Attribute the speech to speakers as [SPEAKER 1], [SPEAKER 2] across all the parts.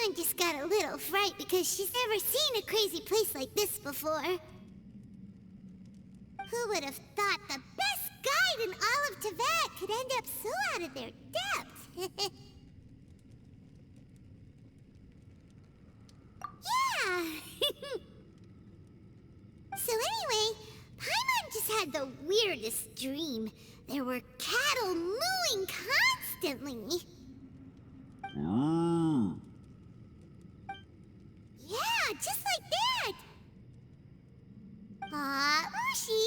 [SPEAKER 1] Paimon just got a little fright because she's never seen a crazy place like this before. Who would have thought the best guide in all of Teyvat could end up so out of their depth? Yeah! So anyway, Paimon just had the weirdest dream. There were cattle mooing constantly. Yeah, just like that. Aw, Ushi,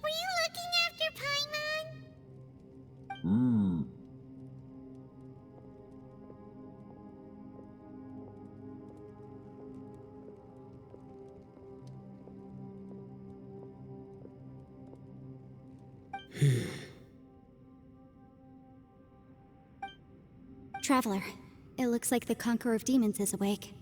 [SPEAKER 1] were you looking after Paimon?
[SPEAKER 2] Traveler, it looks like the Conqueror of Demons is awake.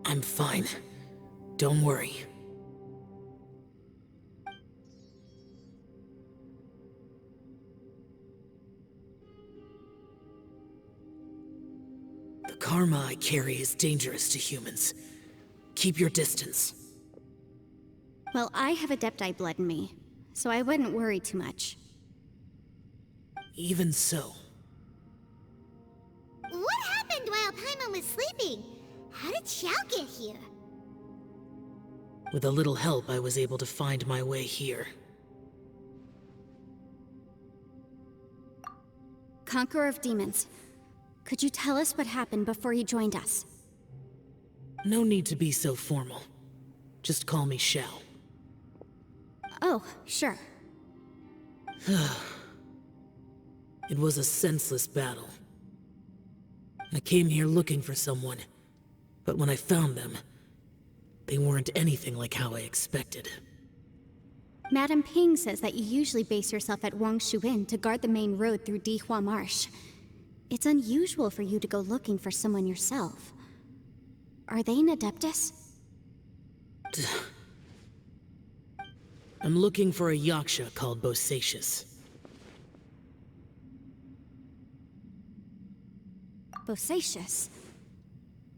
[SPEAKER 3] I'm fine. Don't worry. The karma I carry is dangerous to humans. Keep your distance.
[SPEAKER 2] Well, I have Adepti blood in me, so I wouldn't worry too much.
[SPEAKER 3] Even so.
[SPEAKER 1] What happened while Paimon was sleeping? How did Xiao get here?
[SPEAKER 3] With a little help, I was able to find my way here.
[SPEAKER 2] Conqueror of Demons, could you tell us what happened before you joined us?
[SPEAKER 3] No need to be so formal. Just call me Xiao.
[SPEAKER 2] Oh, sure.
[SPEAKER 3] It was a senseless battle. I came here looking for someone, but when I found them, they weren't anything like how I expected.
[SPEAKER 2] Madame Ping says that you usually base yourself at Wangshu Inn to guard the main road through Dihua Marsh. It's unusual for you to go looking for someone yourself. Are they an Adeptus?
[SPEAKER 3] I'm looking for a Yaksha called Bosacius.
[SPEAKER 2] Bosacius?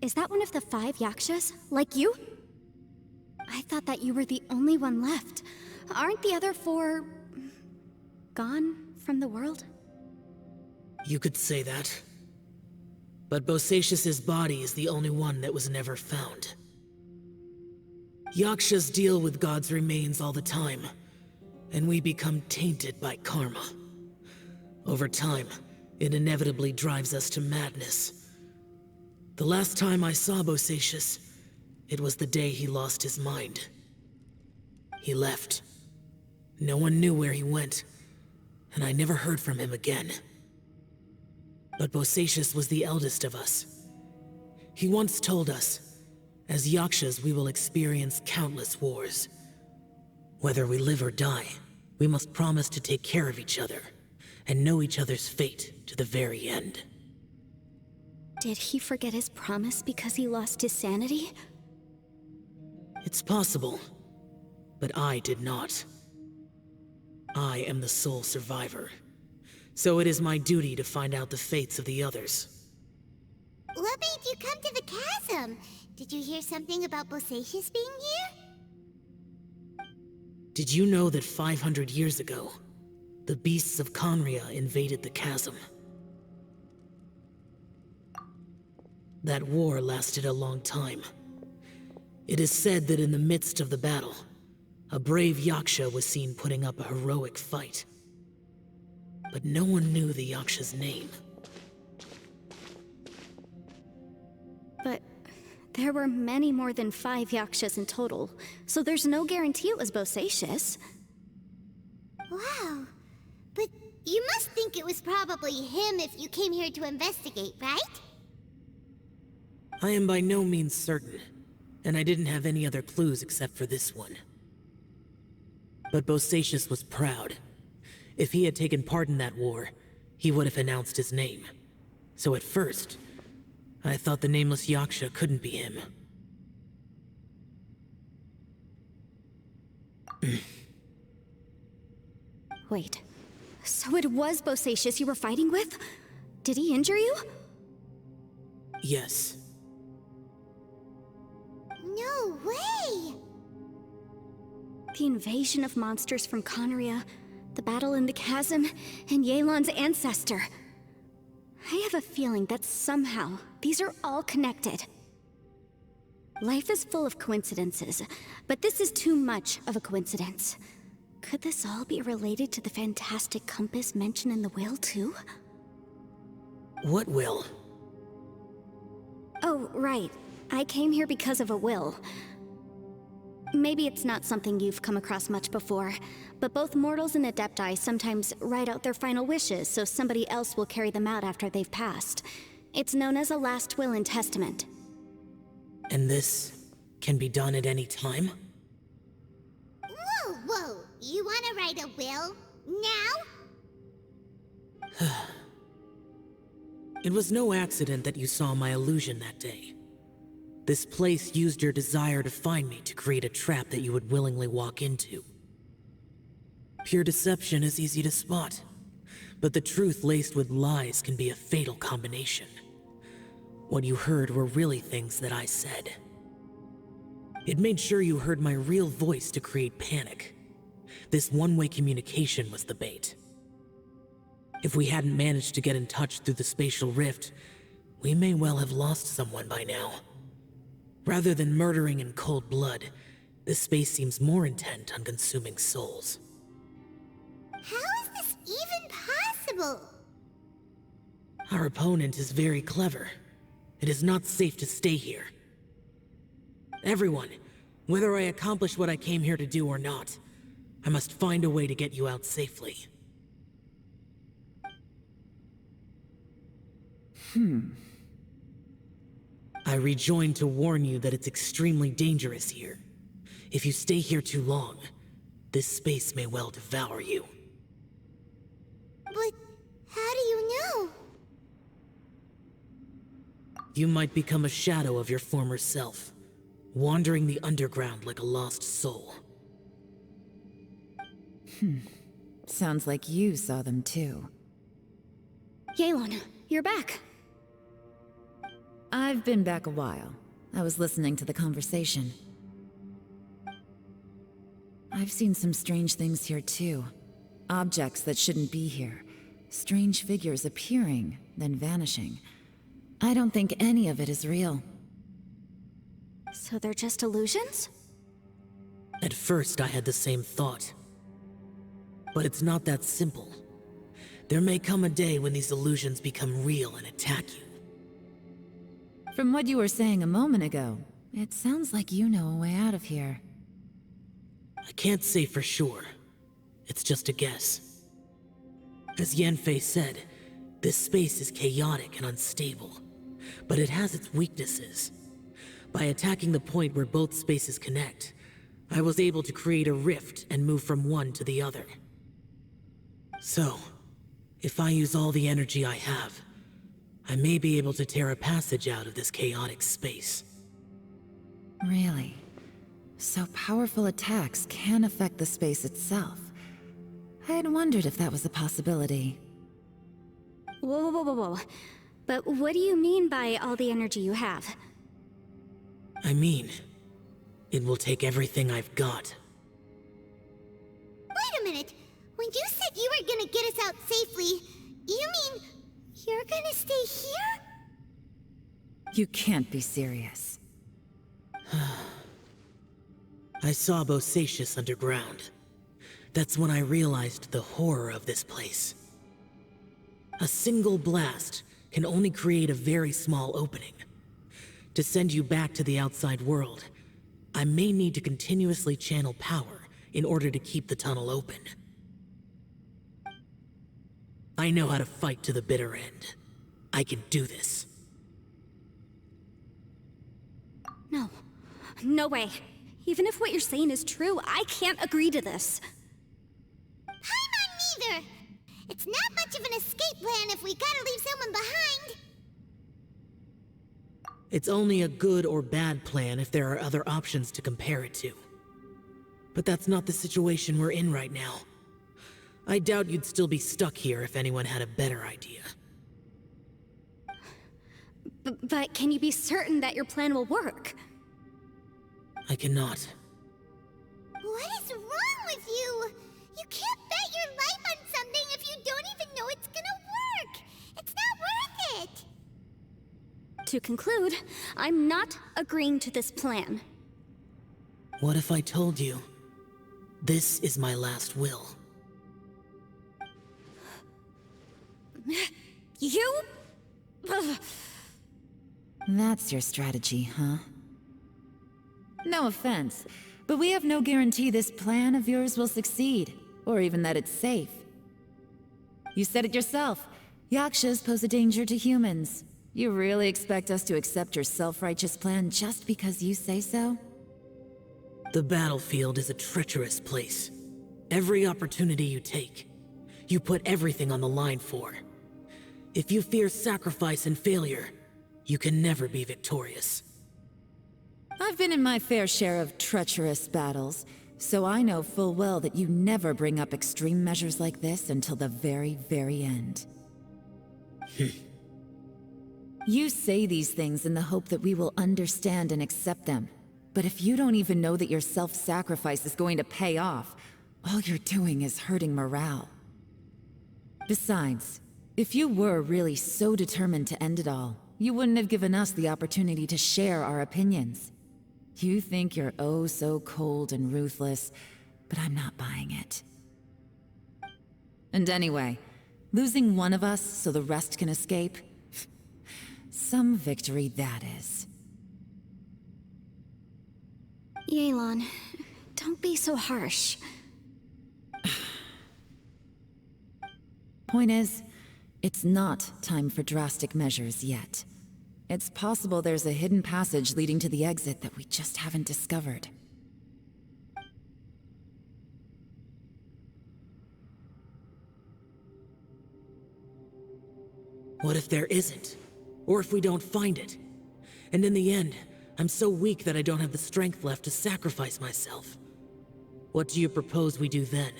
[SPEAKER 2] Is that one of the 5 Yakshas, like you? I thought that you were the only one left. Aren't the other 4... gone from the world?
[SPEAKER 3] You could say that. But Bosacius's body is the only one that was never found. Yakshas deal with God's remains all the time, and we become tainted by karma. Over time, it inevitably drives us to madness. The last time I saw Bosacius, it was the day he lost his mind. He left. No one knew where he went, and I never heard from him again. But Bosacius was the eldest of us. He once told us, as Yakshas we will experience countless wars. Whether we live or die, we must promise to take care of each other, and know each other's fate to the very end.
[SPEAKER 2] Did he forget his promise because he lost his sanity?
[SPEAKER 3] It's possible, but I did not. I am the sole survivor, so it is my duty to find out the fates of the others.
[SPEAKER 1] What made you come to the chasm? Did you hear something about Bosacius being here?
[SPEAKER 3] Did you know that 500 years ago, the beasts of Conria invaded the chasm? That war lasted a long time. It is said that in the midst of the battle, a brave Yaksha was seen putting up a heroic fight. But no one knew the Yaksha's name.
[SPEAKER 2] But there were many more than 5 Yakshas in total, so there's no guarantee it was Bosacius.
[SPEAKER 1] Wow. But you must think it was probably him if you came here to investigate, right?
[SPEAKER 3] I am by no means certain, and I didn't have any other clues except for this one. But Bosacius was proud. If he had taken part in that war, he would have announced his name. So at first, I thought the Nameless Yaksha couldn't be him.
[SPEAKER 2] Wait, so it was Bosacius you were fighting with? Did he injure you?
[SPEAKER 3] Yes.
[SPEAKER 1] No way!
[SPEAKER 2] The invasion of monsters from Conqueror, the battle in the Chasm, and Yelan's ancestor. I have a feeling that somehow these are all connected. Life is full of coincidences, but this is too much of a coincidence. Could this all be related to the fantastic compass mentioned in the will, too?
[SPEAKER 3] What will?
[SPEAKER 2] Oh, right. I came here because of a will. Maybe it's not something you've come across much before, but both mortals and adepti sometimes write out their final wishes so somebody else will carry them out after they've passed. It's known as a last will and testament.
[SPEAKER 3] And this can be done at any time?
[SPEAKER 1] Whoa, whoa! You wanna write a will? Now?
[SPEAKER 3] It was no accident that you saw my illusion that day. This place used your desire to find me to create a trap that you would willingly walk into. Pure deception is easy to spot, but the truth laced with lies can be a fatal combination. What you heard were really things that I said. It made sure you heard my real voice to create panic. This one-way communication was the bait. If we hadn't managed to get in touch through the spatial rift, we may well have lost someone by now. Rather than murdering in cold blood, this space seems more intent on consuming souls.
[SPEAKER 1] How is this even possible?
[SPEAKER 3] Our opponent is very clever. It is not safe to stay here. Everyone, whether I accomplish what I came here to do or not, I must find a way to get you out safely. I rejoined to warn you that it's extremely dangerous here. If you stay here too long, this space may well devour you.
[SPEAKER 1] But how do you know?
[SPEAKER 3] You might become a shadow of your former self, wandering the underground like a lost soul.
[SPEAKER 4] Sounds like you saw them too.
[SPEAKER 2] Yelan, you're back.
[SPEAKER 4] I've been back a while. I was listening to the conversation. I've seen some strange things here too. Objects that shouldn't be here. Strange figures appearing, then vanishing. I don't think any of it is real.
[SPEAKER 2] So they're just illusions?
[SPEAKER 3] At first, I had the same thought. But it's not that simple. There may come a day when these illusions become real and attack you.
[SPEAKER 4] From what you were saying a moment ago, it sounds like you know a way out of here.
[SPEAKER 3] I can't say for sure. It's just a guess. As Yanfei said, this space is chaotic and unstable, but it has its weaknesses. By attacking the point where both spaces connect, I was able to create a rift and move from one to the other. So, if I use all the energy I have, I may be able to tear a passage out of this chaotic space.
[SPEAKER 4] Really? So powerful attacks can affect the space itself. I had wondered if that was a possibility.
[SPEAKER 2] Whoa, whoa, whoa, whoa. But what do you mean by all the energy you have?
[SPEAKER 3] I mean, it will take everything I've got.
[SPEAKER 1] Wait a minute. When you said you were gonna get us out safely, you mean you're gonna stay here?
[SPEAKER 4] You can't be serious.
[SPEAKER 3] I saw Bosacius underground. That's when I realized the horror of this place. A single blast can only create a very small opening. To send you back to the outside world, I may need to continuously channel power in order to keep the tunnel open. I know how to fight to the bitter end. I can do this.
[SPEAKER 2] No. No way. Even if what you're saying is true, I can't agree to this.
[SPEAKER 1] Paimon neither! It's not much of an escape plan if we gotta leave someone behind!
[SPEAKER 3] It's only a good or bad plan if there are other options to compare it to. But that's not the situation we're in right now. I doubt you'd still be stuck here if anyone had a better idea.
[SPEAKER 2] But can you be certain that your plan will work?
[SPEAKER 3] I cannot.
[SPEAKER 1] What is wrong with you? You can't bet your life on something if you don't even know it's gonna work. It's not worth it.
[SPEAKER 2] To conclude, I'm not agreeing to this plan.
[SPEAKER 3] What if I told you, this is my last will?
[SPEAKER 2] You? Ugh.
[SPEAKER 4] That's your strategy, huh? No offense, but we have no guarantee this plan of yours will succeed, or even that it's safe. You said it yourself. Yakshas pose a danger to humans. You really expect us to accept your self-righteous plan just because you say so?
[SPEAKER 3] The battlefield is a treacherous place. Every opportunity you take, you put everything on the line for. If you fear sacrifice and failure, you can never be victorious.
[SPEAKER 4] I've been in my fair share of treacherous battles, so I know full well that you never bring up extreme measures like this until the very, very end. You say these things in the hope that we will understand and accept them. But if you don't even know that your self-sacrifice is going to pay off, all you're doing is hurting morale. Besides, if you were really so determined to end it all, you wouldn't have given us the opportunity to share our opinions. You think you're oh so cold and ruthless, but I'm not buying it. And anyway, losing one of us so the rest can escape? Some victory that is.
[SPEAKER 2] Yelan, don't be so harsh.
[SPEAKER 4] Point is, it's not time for drastic measures yet. It's possible there's a hidden passage leading to the exit that we just haven't discovered.
[SPEAKER 3] What if there isn't? Or if we don't find it? And in the end, I'm so weak that I don't have the strength left to sacrifice myself. What do you propose we do then?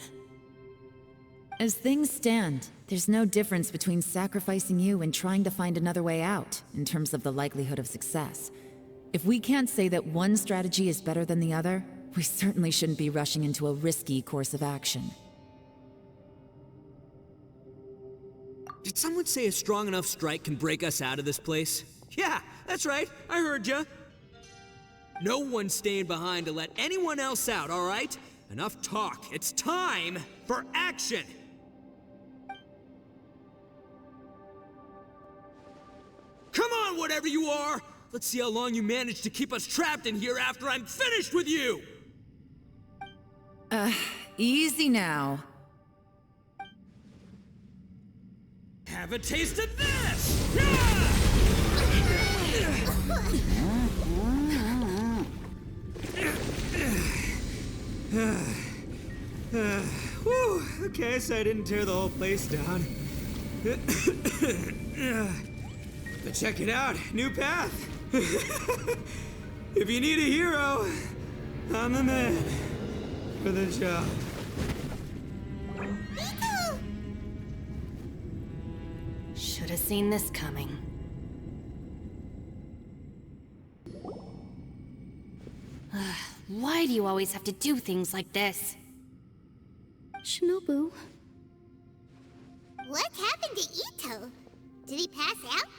[SPEAKER 4] As things stand, there's no difference between sacrificing you and trying to find another way out, in terms of the likelihood of success. If we can't say that one strategy is better than the other, we certainly shouldn't be rushing into a risky course of action.
[SPEAKER 5] Did someone say a strong enough strike can break us out of this place? Yeah, that's right, I heard ya. No one's staying behind to let anyone else out, all right? Enough talk. It's time for action! Come on, whatever you are! Let's see how long you manage to keep us trapped in here after I'm finished with you!
[SPEAKER 4] Easy now.
[SPEAKER 5] Have a taste of this! Yeah! Whew, okay, so I didn't tear the whole place down. But check it out, new path. If you need a hero, I'm the man for the job.
[SPEAKER 6] Should have seen this coming. Why do you always have to do things like this?
[SPEAKER 2] Shinobu,
[SPEAKER 1] What happened to Itto? Did he pass out?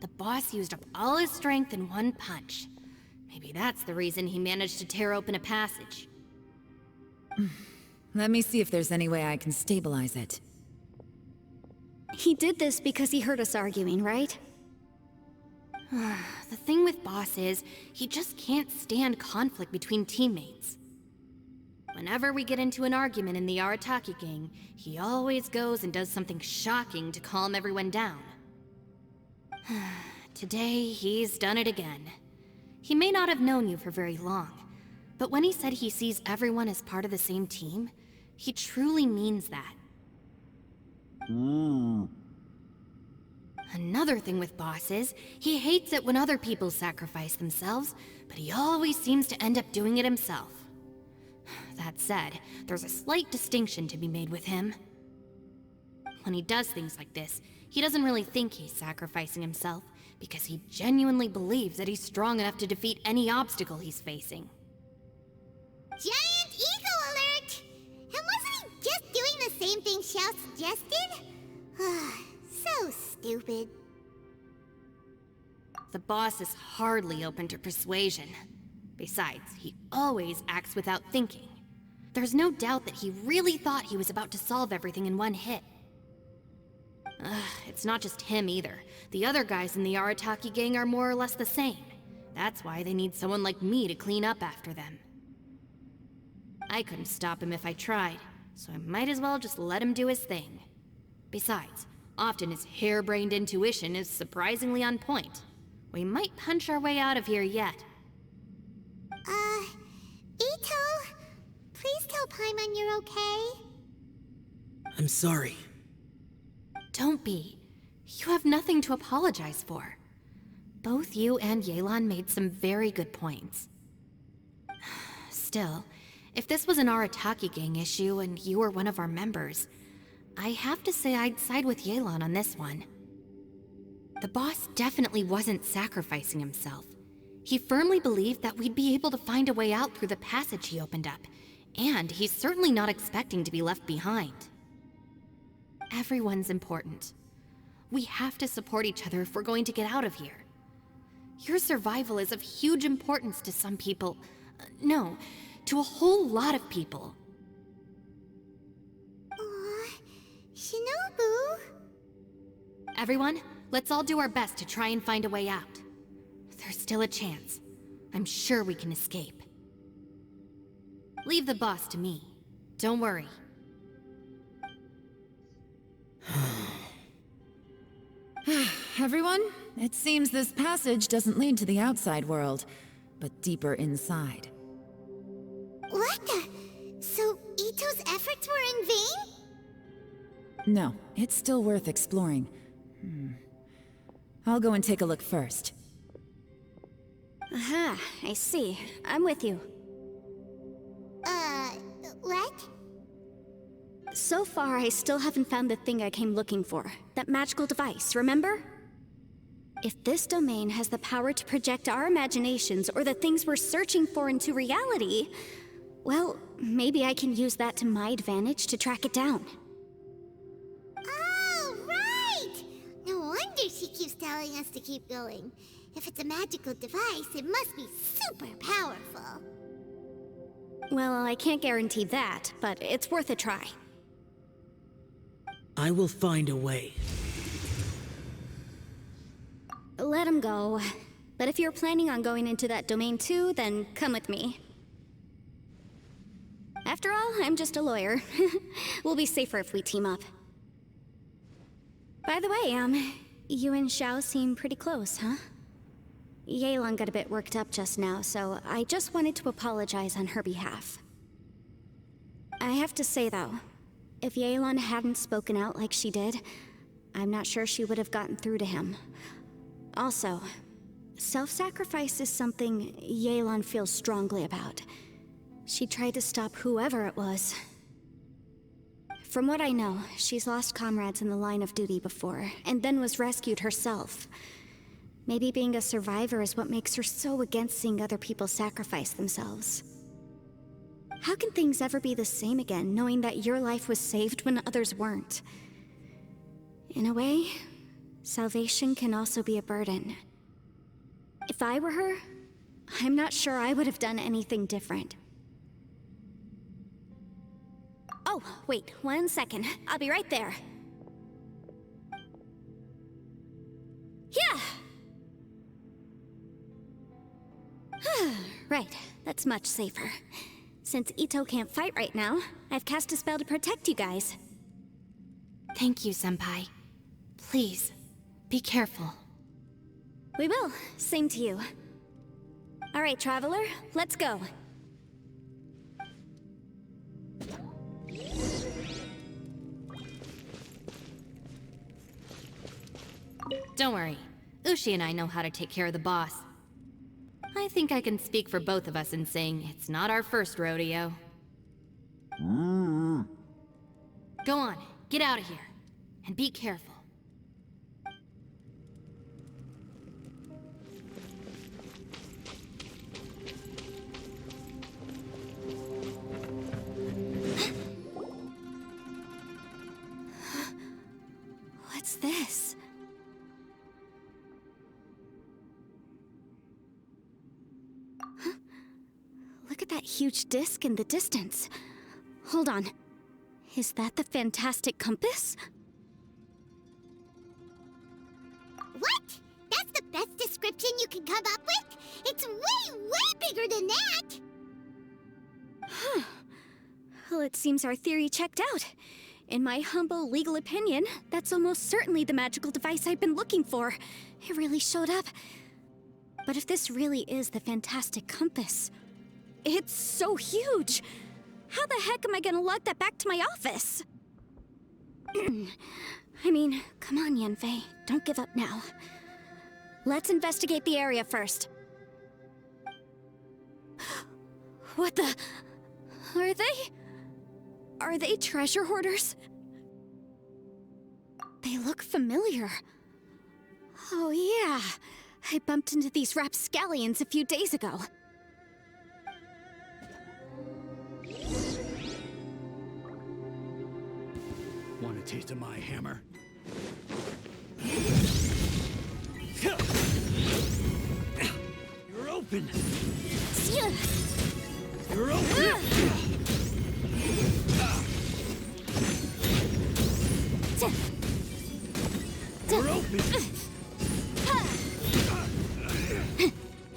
[SPEAKER 6] The boss used up all his strength in one punch. Maybe that's the reason he managed to tear open a passage.
[SPEAKER 4] Let me see if there's any way I can stabilize it.
[SPEAKER 2] he did this because he heard us arguing, right?
[SPEAKER 6] The thing with Boss is, he just can't stand conflict between teammates. Whenever we get into an argument in the Arataki gang, he always goes and does something shocking to calm everyone down. Today, he's done it again. He may not have known you for very long, but when he said he sees everyone as part of the same team, he truly means that. Another thing with Boss is, he hates it when other people sacrifice themselves, but he always seems to end up doing it himself. That said, there's a slight distinction to be made with him. When he does things like this, he doesn't really think he's sacrificing himself, because he genuinely believes that he's strong enough to defeat any obstacle he's facing.
[SPEAKER 1] Giant ego alert! And wasn't he just doing the same thing Xiao suggested? So stupid.
[SPEAKER 6] The boss is hardly open to persuasion. Besides, he always acts without thinking. There's no doubt that he really thought he was about to solve everything in one hit. It's not just him either. The other guys in the Arataki gang are more or less the same. That's why they need someone like me to clean up after them. I couldn't stop him if I tried, so I might as well just let him do his thing. Besides, often his harebrained intuition is surprisingly on point. We might punch our way out of here yet.
[SPEAKER 1] Itto, please tell Paimon you're okay.
[SPEAKER 3] I'm sorry.
[SPEAKER 6] Don't be. You have nothing to apologize for. Both you and Yelan made some very good points. Still, if this was an Arataki gang issue and you were one of our members, I have to say I'd side with Yelan on this one. The boss definitely wasn't sacrificing himself. He firmly believed that we'd be able to find a way out through the passage he opened up, and he's certainly not expecting to be left behind. Everyone's important. We have to support each other if we're going to get out of here. Your survival is of huge importance to some people. No, to a whole lot of people.
[SPEAKER 1] Aw, Shinobu.
[SPEAKER 6] Everyone, let's all do our best to try and find a way out. There's still a chance. I'm sure we can escape. Leave the boss to me. Don't worry.
[SPEAKER 4] Everyone, it seems this passage doesn't lead to the outside world, but deeper inside.
[SPEAKER 1] What the? So Itto's efforts were in vain?
[SPEAKER 4] No, it's still worth exploring. I'll go and take a look first.
[SPEAKER 2] Aha, I see. I'm with you.
[SPEAKER 1] What?
[SPEAKER 2] So far, I still haven't found the thing I came looking for. That magical device, remember? If this domain has the power to project our imaginations or the things we're searching for into reality, well, maybe I can use that to my advantage to track it down.
[SPEAKER 1] Oh, right! No wonder she keeps telling us to keep going. If it's a magical device, it must be super powerful.
[SPEAKER 2] Well, I can't guarantee that, but it's worth a try.
[SPEAKER 3] I will find a way.
[SPEAKER 2] Let him go. But if you're planning on going into that domain too, then come with me. After all, I'm just a lawyer. We'll be safer if we team up. By the way, you and Xiao seem pretty close, huh? Yelan got a bit worked up just now, so I just wanted to apologize on her behalf. I have to say though, if Yelan hadn't spoken out like she did, I'm not sure she would have gotten through to him. Also, self-sacrifice is something Yelan feels strongly about. She tried to stop whoever it was. From what I know, she's lost comrades in the line of duty before, and then was rescued herself. Maybe being a survivor is what makes her so against seeing other people sacrifice themselves. How can things ever be the same again, knowing that your life was saved when others weren't? In a way, salvation can also be a burden. If I were her, I'm not sure I would have done anything different. Oh, wait, 1 second. I'll be right there. Yeah! Right, that's much safer. Since Itto can't fight right now, I've cast a spell to protect you guys.
[SPEAKER 6] Thank you, Senpai. Please, be careful.
[SPEAKER 2] We will. Same to you. All right, Traveler, let's go.
[SPEAKER 6] Don't worry. Ushi and I know how to take care of the boss. I think I can speak for both of us in saying it's not our first rodeo. Go on, get out of here. And be careful.
[SPEAKER 2] What's this? Huh? Look at that huge disc in the distance. Hold on. Is that the fantastic compass?
[SPEAKER 1] What? That's the best description you can come up with? It's way, way bigger than that!
[SPEAKER 2] Huh. Well, it seems our theory checked out. In my humble legal opinion, that's almost certainly the magical device I've been looking for. It really showed up. But if this really is the fantastic compass, it's so huge! How the heck am I gonna lug that back to my office? I mean, come on, Yanfei. Don't give up now. Let's investigate the area first. What the... Are they treasure hoarders? They look familiar. Oh yeah, I bumped into these rapscallions a few days ago.
[SPEAKER 7] Want a taste of my hammer? You're open! You're open! You're open!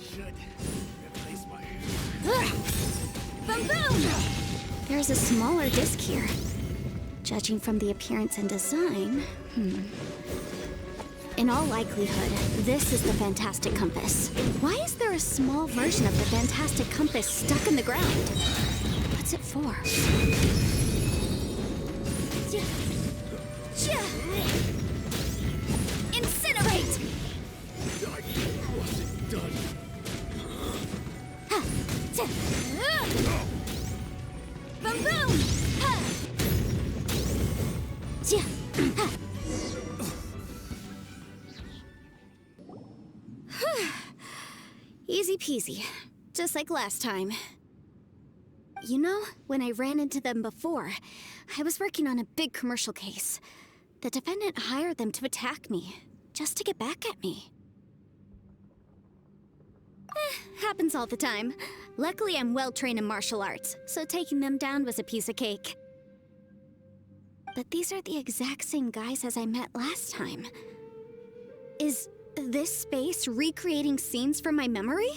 [SPEAKER 7] Should replace my hammer.
[SPEAKER 2] Boom boom! There's a smaller disc here. Judging from the appearance and design, In all likelihood, this is the fantastic compass. Why is there a small version of the fantastic compass stuck in the ground? What's it for? Incinerate!
[SPEAKER 7] I wasn't done.
[SPEAKER 2] Boom boom! Easy peasy, just like last time. You know, when I ran into them before, I was working on a big commercial case. The defendant hired them to attack me, just to get back at me. Happens all the time. Luckily, I'm well trained in martial arts, so taking them down was a piece of cake. But these are the exact same guys as I met last time. Is this space recreating scenes from my memory?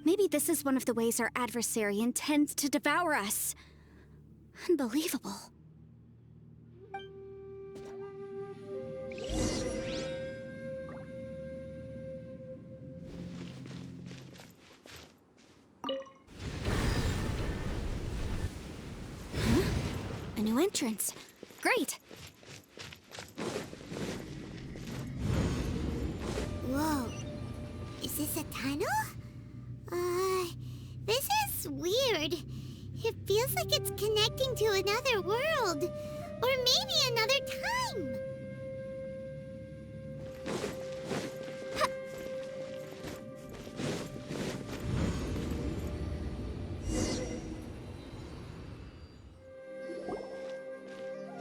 [SPEAKER 2] Maybe this is one of the ways our adversary intends to devour us. Unbelievable. Huh? A new entrance. Great.
[SPEAKER 1] Whoa. Is this a tunnel? This is weird. It feels like it's connecting to another world. Or maybe another time.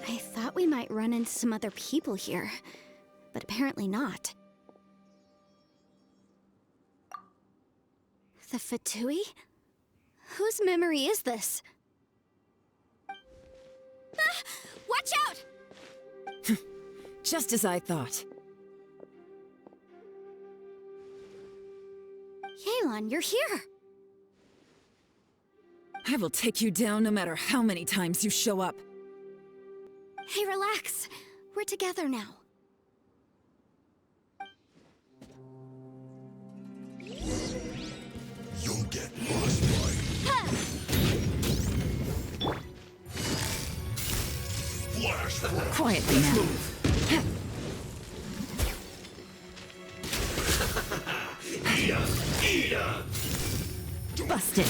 [SPEAKER 2] I thought we might run into some other people here, but apparently not. The Fatui? Whose memory is this? Ah! Watch out!
[SPEAKER 4] Just as I thought.
[SPEAKER 2] Yelan, you're here!
[SPEAKER 4] I will take you down no matter how many times you show up.
[SPEAKER 2] Hey, relax. We're together now.
[SPEAKER 8] You'll get frostbite. Flash.
[SPEAKER 4] Quietly now.
[SPEAKER 7] ya!
[SPEAKER 4] Busted.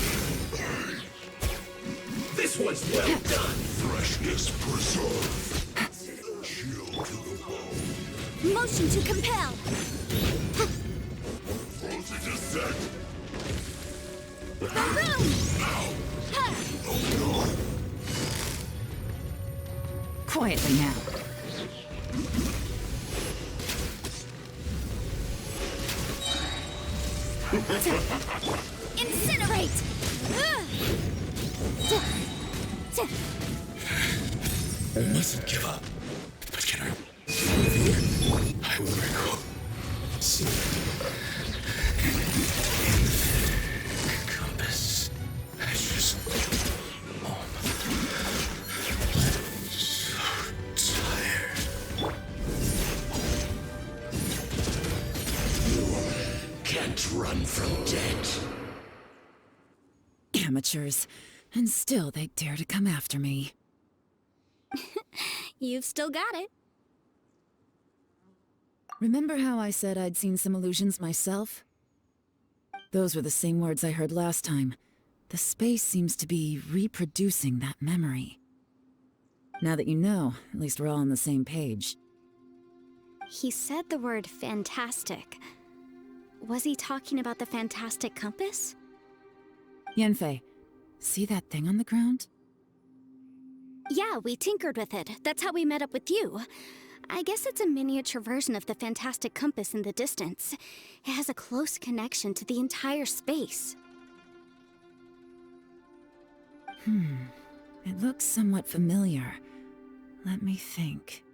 [SPEAKER 7] This one's well done!
[SPEAKER 8] Freshness preserved. Chill to the bone.
[SPEAKER 2] Motion to compel!
[SPEAKER 8] Frozen descent.
[SPEAKER 4] Quietly now.
[SPEAKER 2] Incinerate!
[SPEAKER 7] I mustn't give up. But can I will recall. Compass. I just so tired. Can't run from death.
[SPEAKER 4] Amateurs. And still they dare to come after me.
[SPEAKER 2] You've still got it.
[SPEAKER 4] Remember how I said I'd seen some illusions myself? Those were the same words I heard last time. The space seems to be reproducing that memory. Now that you know, at least we're all on the same page.
[SPEAKER 2] He said the word fantastic. Was he talking about the fantastic compass?
[SPEAKER 4] Yanfei, see that thing on the ground?
[SPEAKER 2] Yeah, we tinkered with it. That's how we met up with you. I guess it's a miniature version of the fantastic compass in the distance. It has a close connection to the entire space.
[SPEAKER 4] It looks somewhat familiar. Let me think.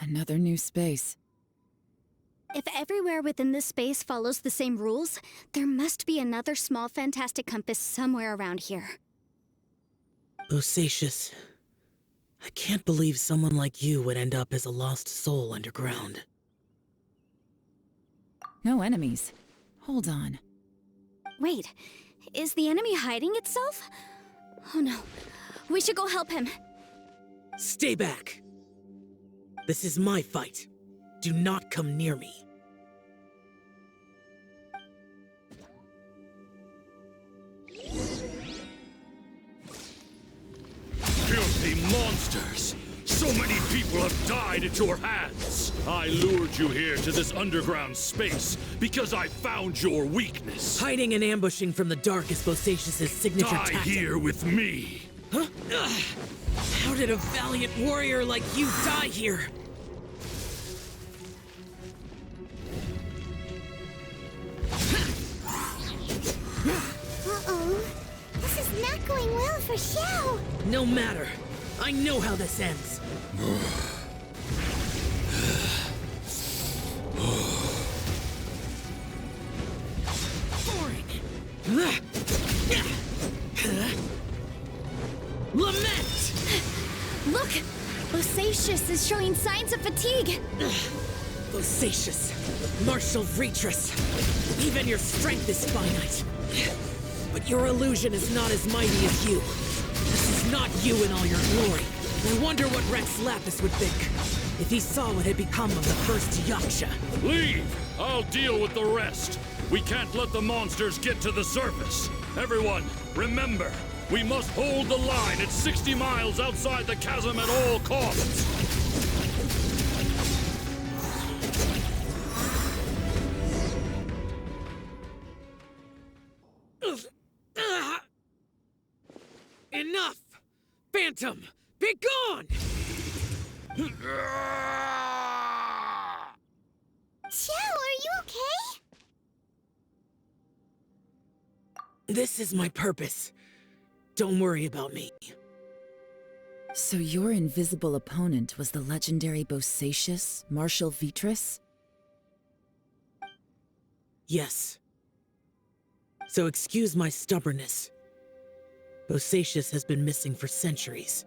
[SPEAKER 4] Another new space.
[SPEAKER 2] If everywhere within this space follows the same rules, there must be another small fantastic compass somewhere around here.
[SPEAKER 3] Bosacius, I can't believe someone like you would end up as a lost soul underground.
[SPEAKER 4] No enemies. Hold on.
[SPEAKER 2] Wait, is the enemy hiding itself? Oh no, we should go help him.
[SPEAKER 3] Stay back! This is my fight. Do not come near me.
[SPEAKER 7] Filthy monsters! So many people have died at your hands! I lured you here to this underground space because I found your weakness.
[SPEAKER 3] Hiding and ambushing from the dark is Bosacius' signature
[SPEAKER 7] Die
[SPEAKER 3] tactic.
[SPEAKER 7] here with me!
[SPEAKER 3] Huh? Ugh. How did a valiant warrior like you die here?
[SPEAKER 1] Uh-oh. This is not going well for Xiao.
[SPEAKER 3] No matter. I know how this ends. Boring. Lament!
[SPEAKER 2] Look! Bosacius Bosacius is showing signs of fatigue.
[SPEAKER 3] Bosacius, martial Retris, even your strength is finite. But your illusion is not as mighty as you. This is not you in all your glory. I wonder what Rex Lapis would think if he saw what had become of the first Yaksha.
[SPEAKER 7] Leave! I'll deal with the rest. We can't let the monsters get to the surface. Everyone, remember, we must hold the line at 60 miles outside the chasm at all costs.
[SPEAKER 3] Enough! Phantom, be gone!
[SPEAKER 1] Xiao, are you okay?
[SPEAKER 3] This is my purpose. Don't worry about me.
[SPEAKER 4] So your invisible opponent was the legendary Bosacius, Marshal Vitris?
[SPEAKER 3] Yes. So excuse my stubbornness. Bosacius has been missing for centuries.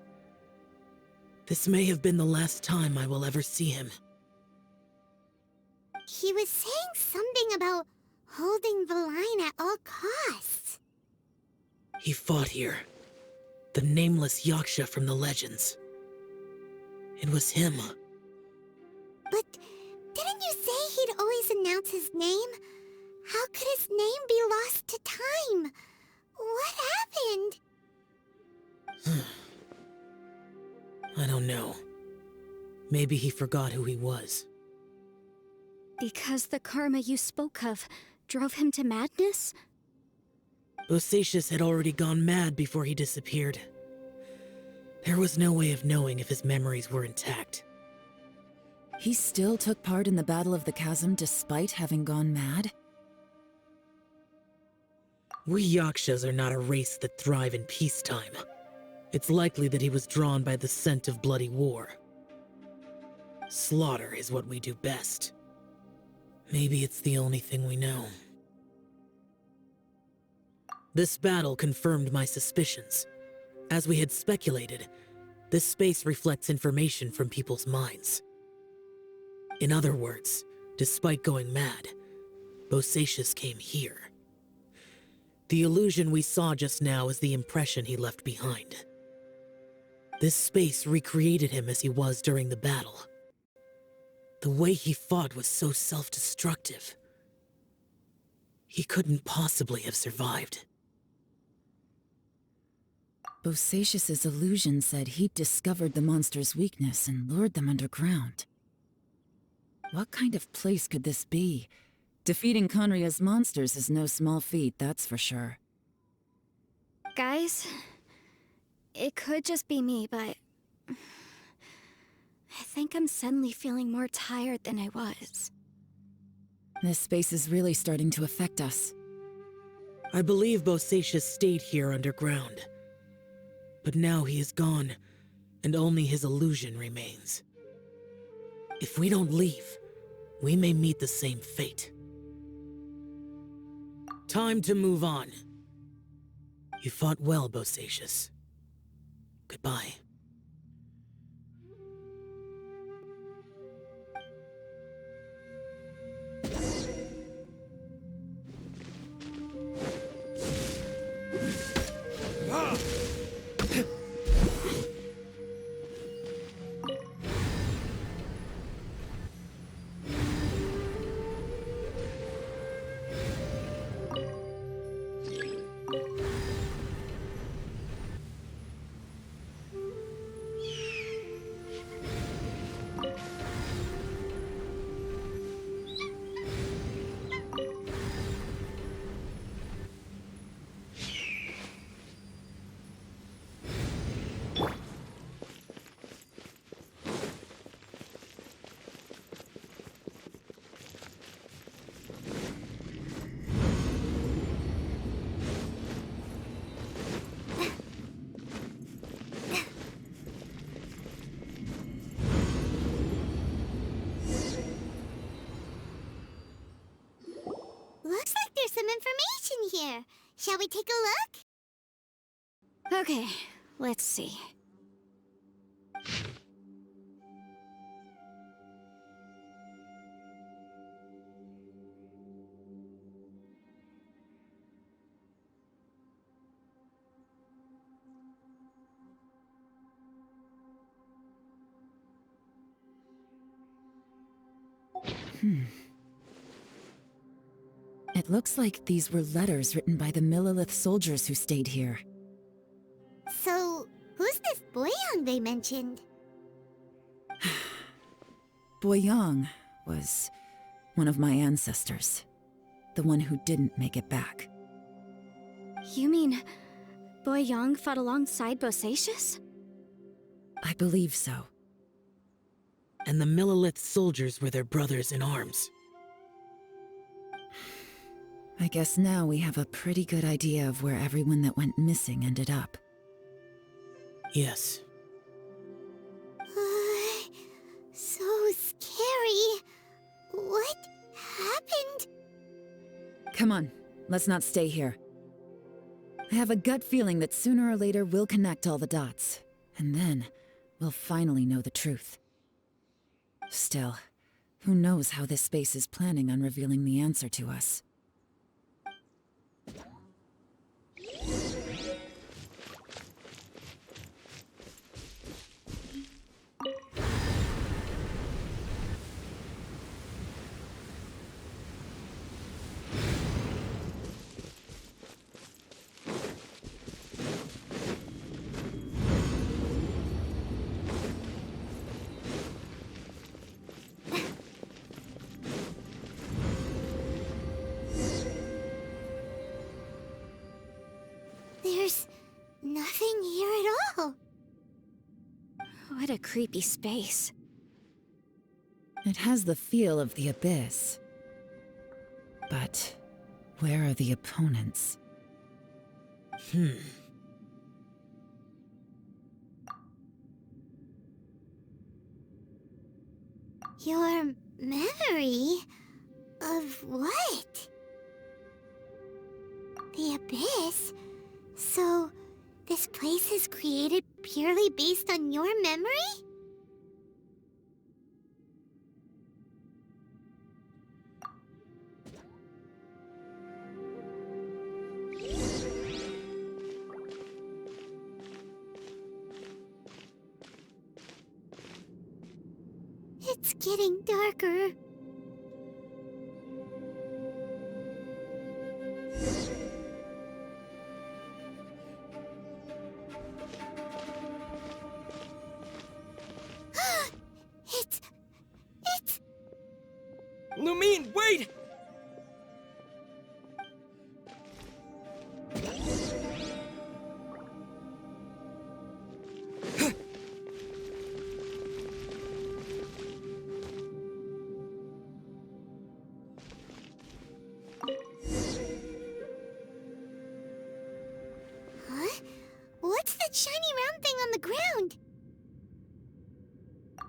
[SPEAKER 3] This may have been the last time I will ever see him.
[SPEAKER 1] He was saying something about holding the line at all costs.
[SPEAKER 3] He fought here. The Nameless Yaksha from the legends. It was him.
[SPEAKER 1] But didn't you say he'd always announce his name? How could his name be lost to time? What happened?
[SPEAKER 3] I don't know. Maybe he forgot who he was.
[SPEAKER 2] Because the karma you spoke of drove him to madness?
[SPEAKER 3] Bosacius had already gone mad before he disappeared. There was no way of knowing if his memories were intact.
[SPEAKER 4] He still took part in the Battle of the Chasm despite having gone mad?
[SPEAKER 3] We Yakshas are not a race that thrive in peacetime. It's likely that he was drawn by the scent of bloody war. Slaughter is what we do best. Maybe it's the only thing we know. This battle confirmed my suspicions. As we had speculated, this space reflects information from people's minds. In other words, despite going mad, Bosacius came here. The illusion we saw just now is the impression he left behind. This space recreated him as he was during the battle. The way he fought was so self-destructive. He couldn't possibly have survived.
[SPEAKER 4] Bosacius's illusion said he'd discovered the monster's weakness and lured them underground. What kind of place could this be? Defeating Conria's monsters is no small feat, that's for sure.
[SPEAKER 2] Guys, it could just be me, but I think I'm suddenly feeling more tired than I was.
[SPEAKER 4] This space is really starting to affect us.
[SPEAKER 3] I believe Bosacius stayed here underground. But now he is gone, and only his illusion remains. If we don't leave, we may meet the same fate. Time to move on. You fought well, Bosacius. Goodbye.
[SPEAKER 1] Looks like there's some information here. Shall we take a look?
[SPEAKER 2] Okay, let's see.
[SPEAKER 4] It looks like these were letters written by the Millelith soldiers who stayed here.
[SPEAKER 1] So, who's this Boyang they mentioned?
[SPEAKER 4] Boyang was one of my ancestors. The one who didn't make it back.
[SPEAKER 2] You mean Boyang fought alongside Bosacius?
[SPEAKER 4] I believe so.
[SPEAKER 3] And the Millelith soldiers were their brothers in arms.
[SPEAKER 4] I guess now we have a pretty good idea of where everyone that went missing ended up.
[SPEAKER 3] Yes.
[SPEAKER 1] So scary. What happened?
[SPEAKER 4] Come on, let's not stay here. I have a gut feeling that sooner or later we'll connect all the dots. And then, we'll finally know the truth. Still, who knows how this space is planning on revealing the answer to us.
[SPEAKER 1] There's nothing here at all.
[SPEAKER 2] What a creepy space.
[SPEAKER 4] It has the feel of the abyss. But where are the opponents?
[SPEAKER 1] Your memory of what? The abyss? So, this place is created purely based on your memory? It's getting darker. It's...
[SPEAKER 5] Lumine, wait!
[SPEAKER 1] Huh? What's that shiny round thing on the ground?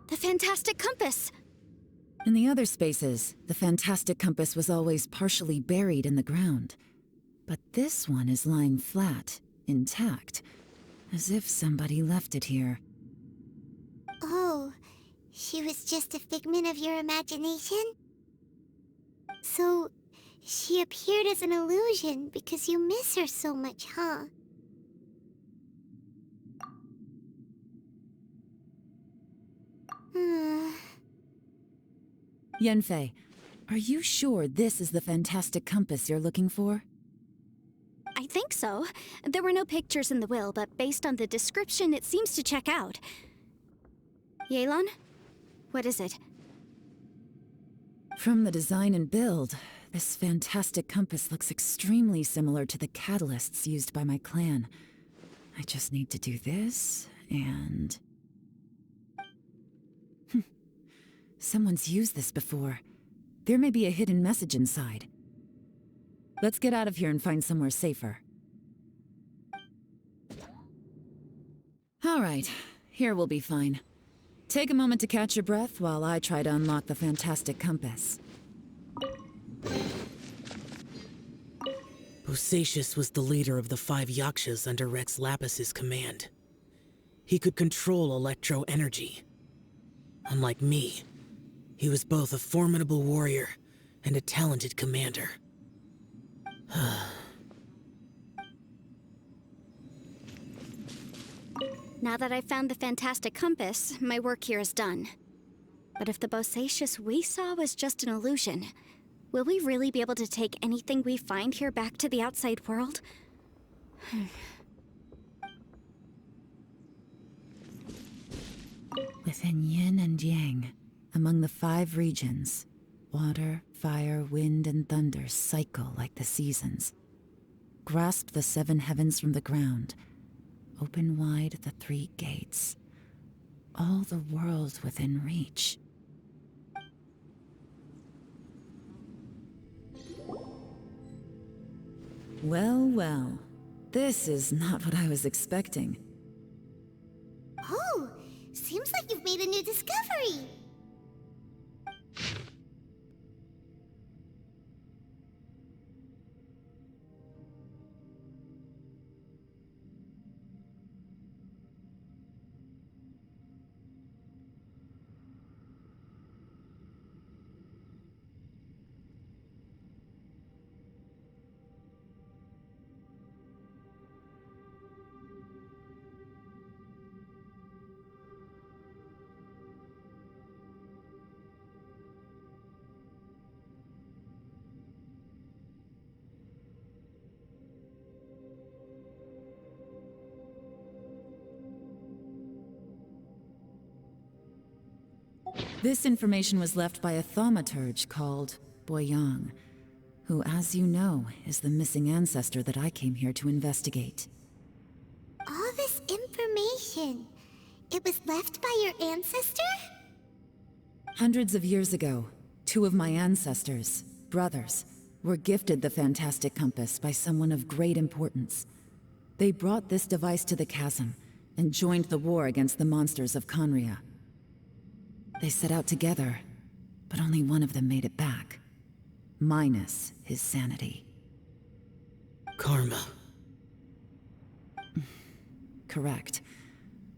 [SPEAKER 2] The fantastic compass!
[SPEAKER 4] In the other spaces, the fantastic compass was always partially buried in the ground. But this one is lying flat, intact, as if somebody left it here.
[SPEAKER 1] Oh, she was just a figment of your imagination? So, she appeared as an illusion because you miss her so much, huh?
[SPEAKER 4] Yanfei, are you sure this is the fantastic compass you're looking for?
[SPEAKER 2] I think so. There were no pictures in the will, but based on the description, it seems to check out. Yelan? What is it?
[SPEAKER 4] From the design and build, this fantastic compass looks extremely similar to the catalysts used by my clan. I just need to do this, and... Someone's used this before. There may be a hidden message inside. Let's get out of here and find somewhere safer. All right, here we'll be fine. Take a moment to catch your breath while I try to unlock the fantastic compass.
[SPEAKER 3] Bosacius was the leader of the 5 Yakshas under Rex Lapis's command. He could control electro energy. Unlike me, he was both a formidable warrior and a talented commander.
[SPEAKER 2] Now that I've found the fantastic compass, my work here is done. But if the Bosacius we saw was just an illusion, will we really be able to take anything we find here back to the outside world?
[SPEAKER 4] Within yin and yang, among the 5 regions, water, fire, wind, and thunder cycle like the seasons. Grasp the 7 heavens from the ground. Open wide the 3 gates. All the worlds within reach. Well, well. This is not what I was expecting.
[SPEAKER 1] Oh, seems like you've made a new discovery.
[SPEAKER 4] This information was left by a thaumaturge called Boyang, who, as you know, is the missing ancestor that I came here to investigate.
[SPEAKER 1] All this information, it was left by your ancestor?
[SPEAKER 4] Hundreds of years ago, 2 of my ancestors, brothers, were gifted the fantastic compass by someone of great importance. They brought this device to the Chasm and joined the war against the monsters of Conria. They set out together, but only one of them made it back. Minus his sanity.
[SPEAKER 3] Karma.
[SPEAKER 4] Correct.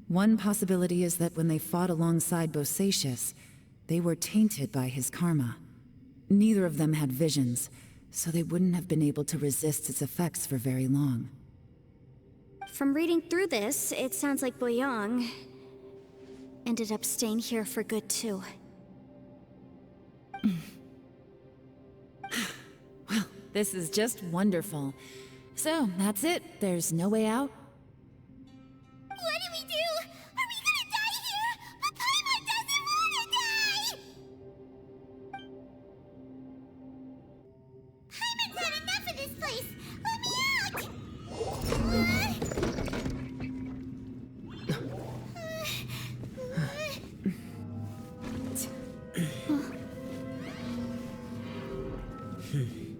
[SPEAKER 4] One possibility is that when they fought alongside Bosacius, they were tainted by his karma. Neither of them had visions, so they wouldn't have been able to resist its effects for very long.
[SPEAKER 2] From reading through this, it sounds like Boyang ended up staying here for good too.
[SPEAKER 4] Well, this is just wonderful. So, that's it. There's no way out?
[SPEAKER 1] What do we do? Are we gonna die here? But Paimon doesn't wanna die! Paimon's had enough of this place! Let me out!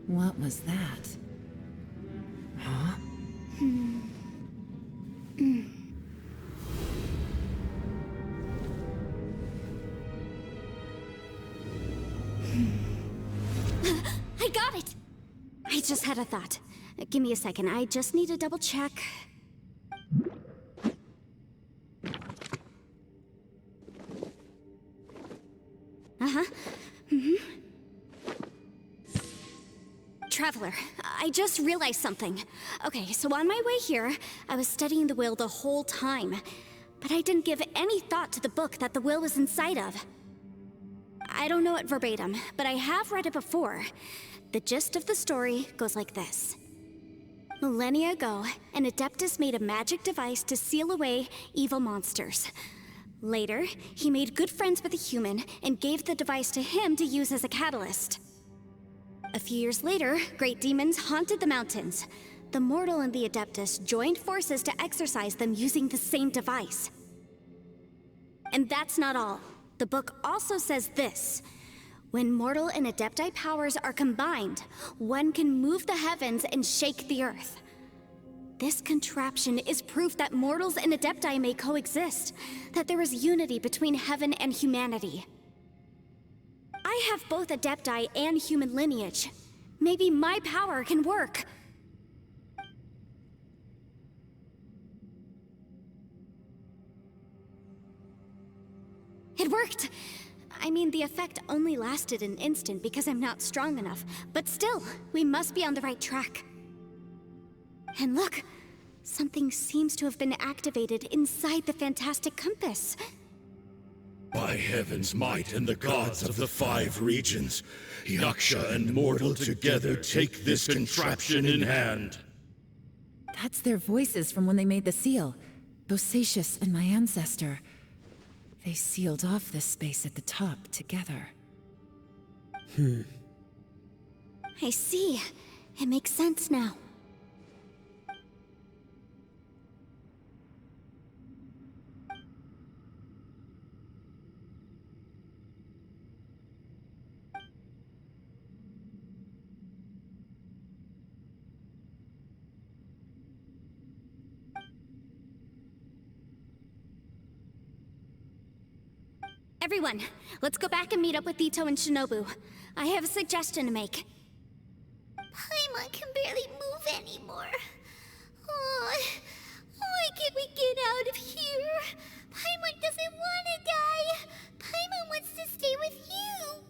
[SPEAKER 4] What was that? Huh?
[SPEAKER 2] I got it! I just had a thought. Give me a second, I just need to double check. Traveler, I just realized something. Okay, so on my way here, I was studying the will the whole time, but I didn't give any thought to the book that the will was inside of. I don't know it verbatim, but I have read it before. The gist of the story goes like this. Millennia ago, an Adeptus made a magic device to seal away evil monsters. Later, he made good friends with a human and gave the device to him to use as a catalyst. A few years later, great demons haunted the mountains. The mortal and the Adeptus joined forces to exorcise them using the same device. And that's not all. The book also says this. When mortal and Adepti powers are combined, one can move the heavens and shake the earth. This contraption is proof that mortals and Adepti may coexist, that there is unity between heaven and humanity. I have both Adepti and human lineage. Maybe my power can work. It worked! I mean, the effect only lasted an instant because I'm not strong enough, but still, we must be on the right track. And look, something seems to have been activated inside the fantastic compass.
[SPEAKER 8] By heaven's might and the gods of the 5 regions, Yaksha and mortal together take this contraption in hand.
[SPEAKER 4] That's their voices from when they made the seal. Bosacius and my ancestor. They sealed off this space at the top together.
[SPEAKER 2] I see. It makes sense now. Everyone, let's go back and meet up with Itto and Shinobu. I have a suggestion to make.
[SPEAKER 1] Paimon can barely move anymore. Oh, why can't we get out of here? Paimon doesn't want to die. Paimon wants to stay with you.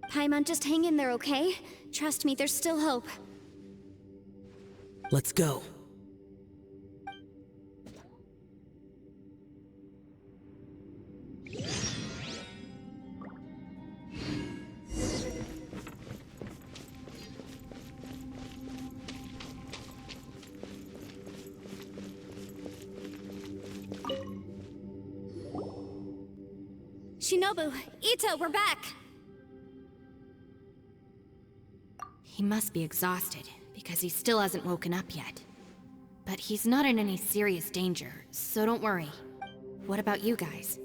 [SPEAKER 2] Paimon, just hang in there, okay? Trust me, there's still hope.
[SPEAKER 3] Let's go.
[SPEAKER 2] Shinobu, Itto, we're back!
[SPEAKER 6] He must be exhausted, because he still hasn't woken up yet. But he's not in any serious danger, so don't worry. What about you guys?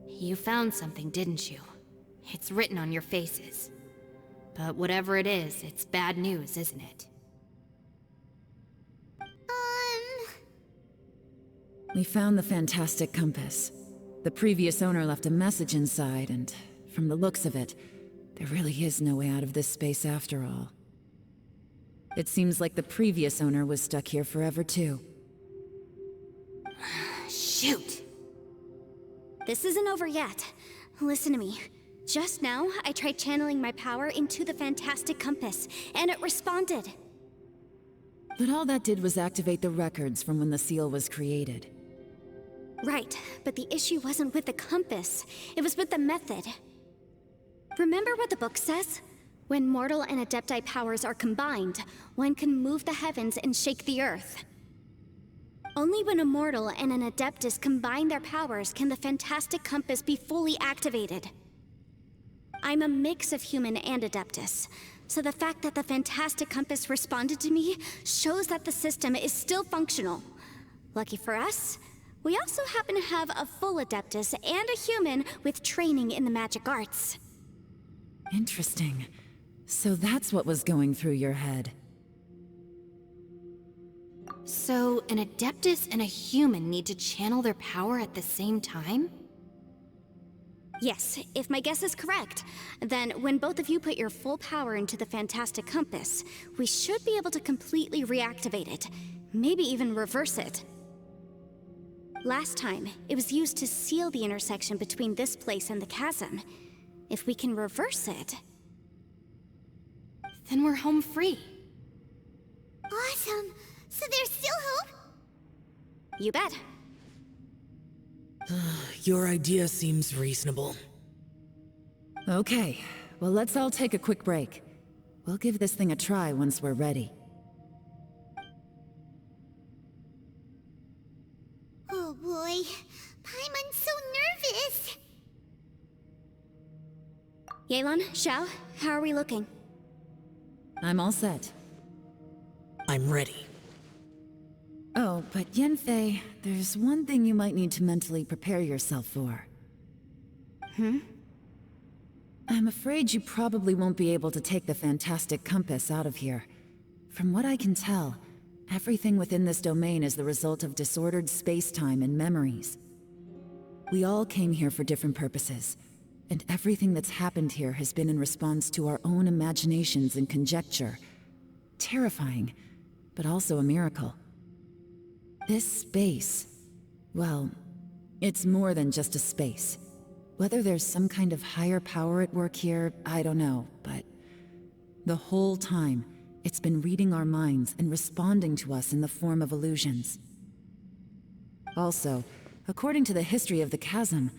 [SPEAKER 6] You found something, didn't you? It's written on your faces. But whatever it is, it's bad news, isn't it?
[SPEAKER 4] We found the fantastic compass. The previous owner left a message inside, and from the looks of it, there really is no way out of this space after all. It seems like the previous owner was stuck here forever too.
[SPEAKER 6] Shoot!
[SPEAKER 2] This isn't over yet. Listen to me. Just now, I tried channeling my power into the fantastic compass, and it responded.
[SPEAKER 4] But all that did was activate the records from when the seal was created.
[SPEAKER 2] Right, but the issue wasn't with the compass. It was with the method. Remember what the book says? When mortal and adepti powers are combined, one can move the heavens and shake the earth. Only when a mortal and an adeptus combine their powers can the fantastic compass be fully activated. I'm a mix of human and adeptus, so the fact that the fantastic compass responded to me shows that the system is still functional. Lucky for us, we also happen to have a full adeptus and a human with training in the magic arts.
[SPEAKER 4] Interesting. So that's what was going through your head.
[SPEAKER 6] So, an adeptus and a human need to channel their power at the same time?
[SPEAKER 2] Yes, if my guess is correct, then when both of you put your full power into the fantastic compass, we should be able to completely reactivate it, maybe even reverse it. Last time, it was used to seal the intersection between this place and the chasm. If we can reverse it...
[SPEAKER 6] Then we're home free.
[SPEAKER 1] Awesome. So there's still hope?
[SPEAKER 2] You bet.
[SPEAKER 3] Your idea seems reasonable.
[SPEAKER 4] Okay, well let's all take a quick break. We'll give this thing a try once we're ready.
[SPEAKER 1] Oh boy. Paimon's so nervous.
[SPEAKER 2] Yelan, Xiao, how are we looking?
[SPEAKER 4] I'm all set.
[SPEAKER 3] I'm ready.
[SPEAKER 4] Oh, but Yanfei, there's one thing you might need to mentally prepare yourself for. I'm afraid you probably won't be able to take the fantastic compass out of here. From what I can tell, everything within this domain is the result of disordered space-time and memories. We all came here for different purposes, and everything that's happened here has been in response to our own imaginations and conjecture. Terrifying, but also a miracle. This space, well, it's more than just a space. Whether there's some kind of higher power at work here, I don't know, but the whole time, it's been reading our minds and responding to us in the form of illusions. Also, according to the history of the chasm,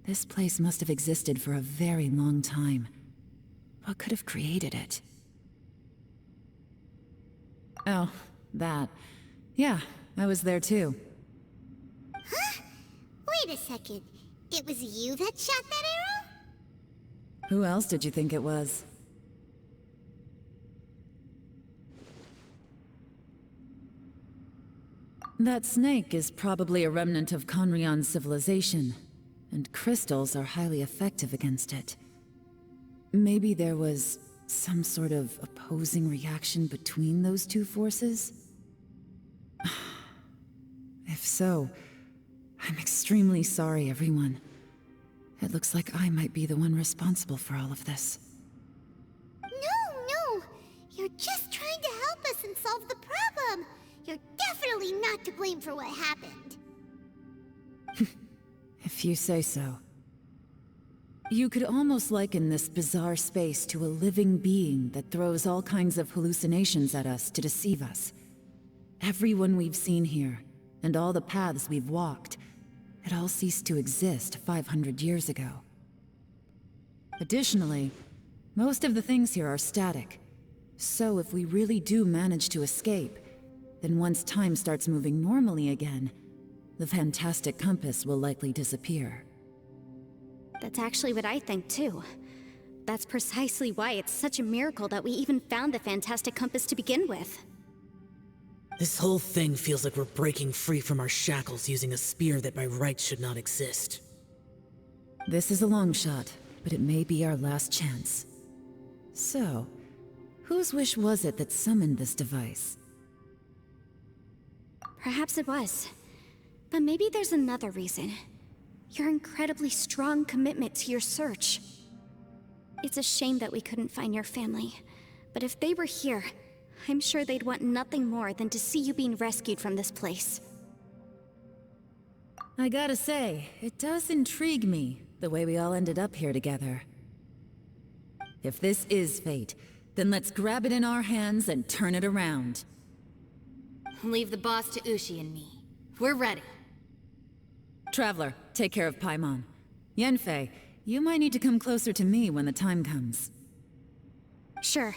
[SPEAKER 4] This place must have existed for a very long time. What could have created it? Oh, that. Yeah, I was there too.
[SPEAKER 1] Huh? Wait a second. It was you that shot that arrow?
[SPEAKER 4] Who else did you think it was? That snake is probably a remnant of Conrion's civilization, and crystals are highly effective against it. Maybe there was some sort of opposing reaction between those two forces? If so, I'm extremely sorry, everyone. It looks like I might be the one responsible for all of this.
[SPEAKER 1] No! You're just trying to help us and solve the problem! You're definitely not to blame for what happened.
[SPEAKER 4] If you say so. You could almost liken this bizarre space to a living being that throws all kinds of hallucinations at us to deceive us. Everyone we've seen here, and all the paths we've walked, it all ceased to exist 500 years ago. Additionally, most of the things here are static. So if we really do manage to escape, then once time starts moving normally again, the fantastic compass will likely disappear.
[SPEAKER 2] That's actually what I think too. That's precisely why it's such a miracle that we even found the fantastic compass to begin with.
[SPEAKER 3] This whole thing feels like we're breaking free from our shackles using a spear that by rights should not exist.
[SPEAKER 4] This is a long shot, but it may be our last chance. So, whose wish was it that summoned this device?
[SPEAKER 2] Perhaps it was. But maybe there's another reason. Your incredibly strong commitment to your search. It's a shame that we couldn't find your family. But if they were here, I'm sure they'd want nothing more than to see you being rescued from this place.
[SPEAKER 4] I gotta say, it does intrigue me, the way we all ended up here together. If this is fate, then let's grab it in our hands and turn it around.
[SPEAKER 6] Leave the boss to Ushi and me. We're ready.
[SPEAKER 4] Traveler, take care of Paimon. Yanfei, you might need to come closer to me when the time comes.
[SPEAKER 2] Sure.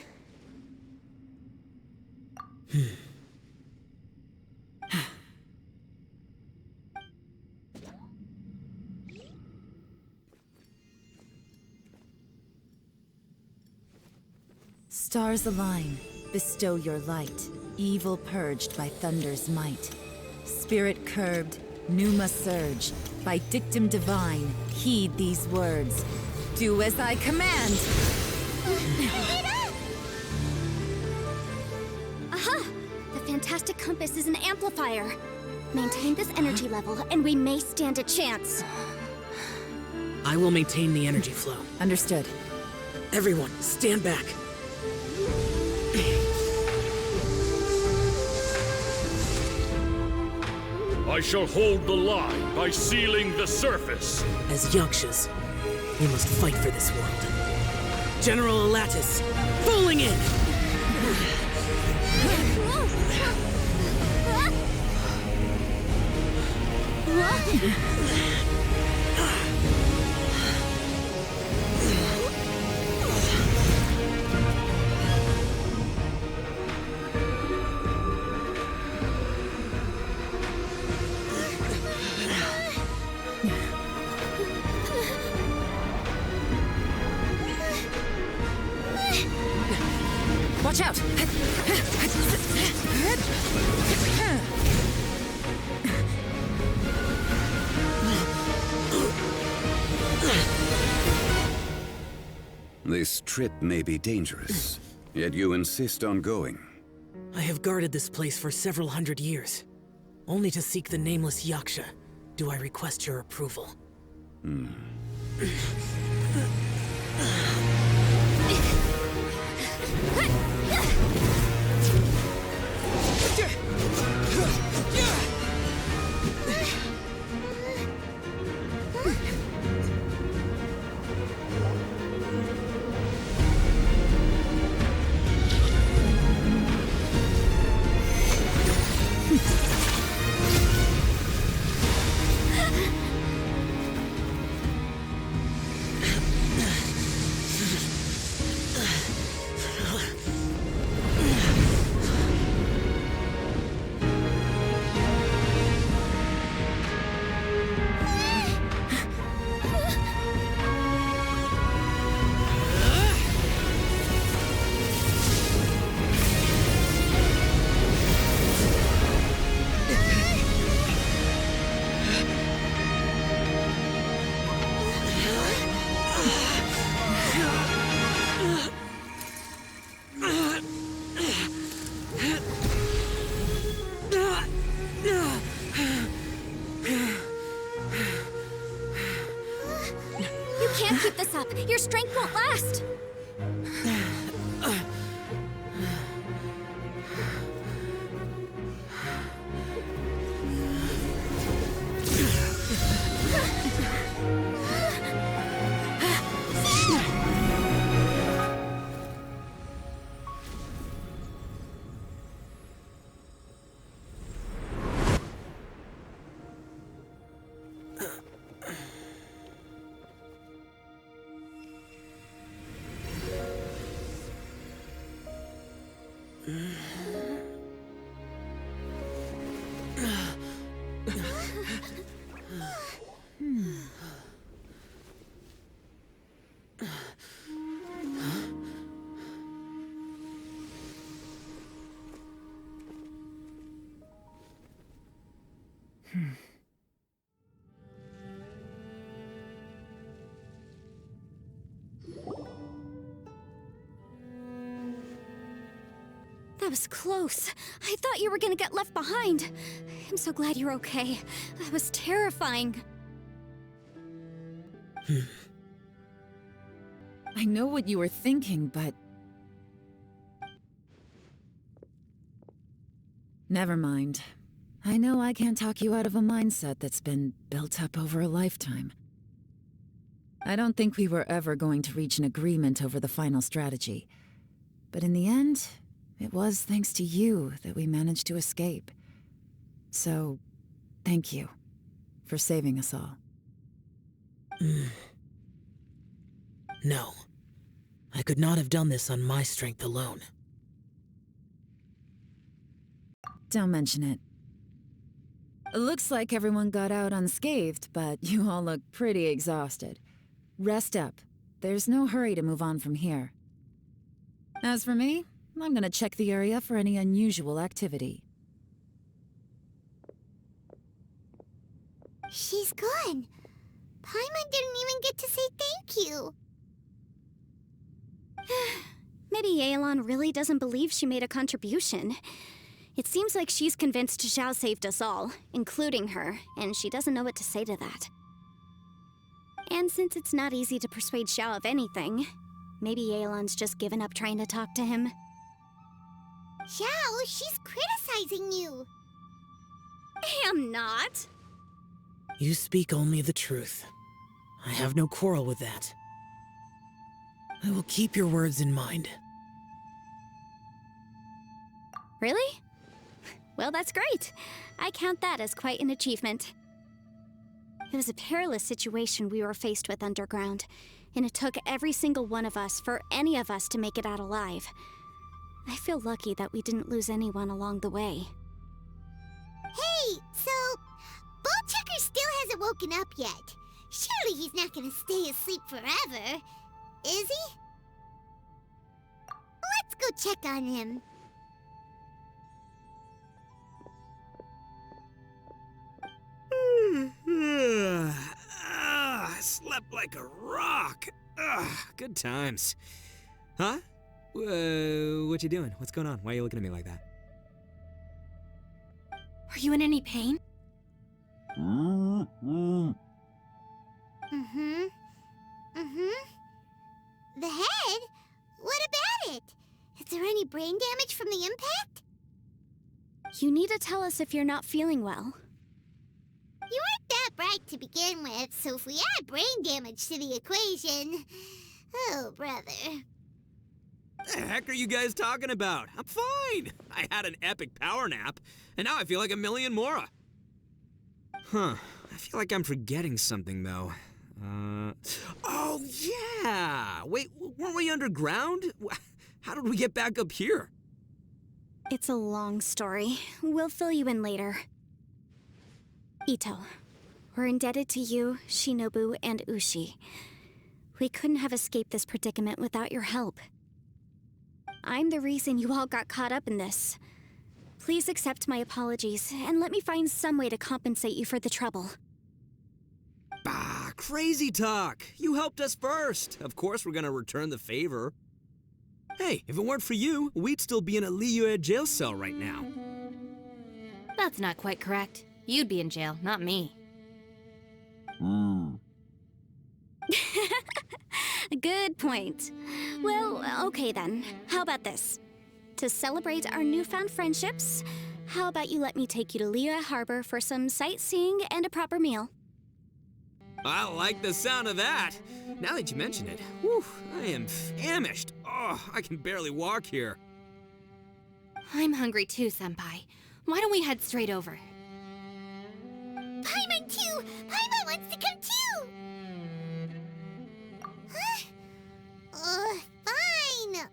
[SPEAKER 4] Stars align, bestow your light. Evil purged by thunder's might. Spirit curbed, pneuma surge. By dictum divine, heed these words. Do as I command!
[SPEAKER 2] Aha! The fantastic compass is an amplifier. Maintain this energy level, and we may stand a chance.
[SPEAKER 3] I will maintain the energy flow.
[SPEAKER 4] Understood.
[SPEAKER 3] Everyone, stand back.
[SPEAKER 7] I shall hold the line by sealing the surface.
[SPEAKER 3] As Yakshas, we must fight for this world. General Alatus, falling in!
[SPEAKER 4] Watch out!
[SPEAKER 9] This trip may be dangerous, yet you insist on going.
[SPEAKER 3] I have guarded this place for several hundred years. Only to seek the Nameless Yaksha do I request your approval.
[SPEAKER 2] up! Your strength won't last! That was close. I thought you were gonna get left behind. I'm so glad you're okay. That was terrifying.
[SPEAKER 4] I know what you were thinking, but... Never mind. I know I can't talk you out of a mindset that's been built up over a lifetime. I don't think we were ever going to reach an agreement over the final strategy. But in the end, it was thanks to you that we managed to escape. So, thank you for saving us all.
[SPEAKER 3] No. I could not have done this on my strength alone.
[SPEAKER 4] Don't mention it. It looks like everyone got out unscathed, but you all look pretty exhausted. Rest up. There's no hurry to move on from here. As for me, I'm gonna check the area for any unusual activity.
[SPEAKER 1] She's gone. Paimon didn't even get to say thank you.
[SPEAKER 2] Maybe Yelan really doesn't believe she made a contribution. It seems like she's convinced Xiao saved us all, including her, and she doesn't know what to say to that. And since it's not easy to persuade Xiao of anything, maybe Yelan's just given up trying to talk to him.
[SPEAKER 1] Xiao, she's criticizing you.
[SPEAKER 2] I am not.
[SPEAKER 3] You speak only the truth. I have no quarrel with that. I will keep your words in mind.
[SPEAKER 2] Really? Well, that's great. I count that as quite an achievement. It was a perilous situation we were faced with underground, and it took every single one of us for any of us to make it out alive. I feel lucky that we didn't lose anyone along the way.
[SPEAKER 1] Hey, so... Bullchecker still hasn't woken up yet. Surely he's not gonna stay asleep forever, is he? Let's go check on him.
[SPEAKER 5] Slept like a rock. Good times. Huh? What you doing? What's going on? Why are you looking at me like that?
[SPEAKER 6] Are you in any pain?
[SPEAKER 1] The head? What about it? Is there any brain damage from the impact?
[SPEAKER 2] You need to tell us if you're not feeling well.
[SPEAKER 1] You weren't that bright to begin with, so if we add brain damage to the equation... Oh, brother.
[SPEAKER 5] The heck are you guys talking about? I'm fine. I had an epic power nap, and now I feel like a million more. Huh. I feel like I'm forgetting something, though. Oh, yeah! Wait, weren't we underground? How did we get back up here?
[SPEAKER 2] It's a long story. We'll fill you in later. Itto, we're indebted to you, Shinobu, and Ushi. We couldn't have escaped this predicament without your help. I'm the reason you all got caught up in this. Please accept my apologies, and let me find some way to compensate you for the trouble.
[SPEAKER 5] Bah, crazy talk! You helped us first! Of course we're gonna return the favor. Hey, if it weren't for you, we'd still be in a Liyue jail cell right now.
[SPEAKER 6] That's not quite correct. You'd be in jail, not me.
[SPEAKER 2] point. Well, okay then. How about this? To celebrate our newfound friendships, how about you let me take you to Liyue Harbor for some sightseeing and a proper meal?
[SPEAKER 5] I like the sound of that. Now that you mention it, whew, I am famished. Oh, I can barely walk here.
[SPEAKER 6] I'm hungry too, Senpai. Why don't we head straight over?
[SPEAKER 1] Paimon too! Paimon wants to come too! Huh? Fine!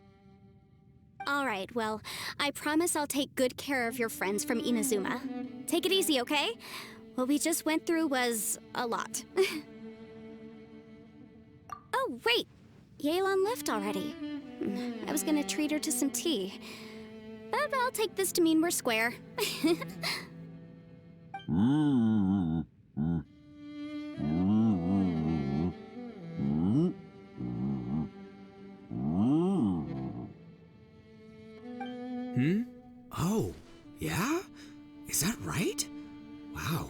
[SPEAKER 2] Alright, well, I promise I'll take good care of your friends from Inazuma. Take it easy, okay? What we just went through was a lot. Oh, wait! Yelan left already. I was gonna treat her to some tea. But I'll take this to mean we're square.
[SPEAKER 5] Oh, yeah? Is that right? Wow.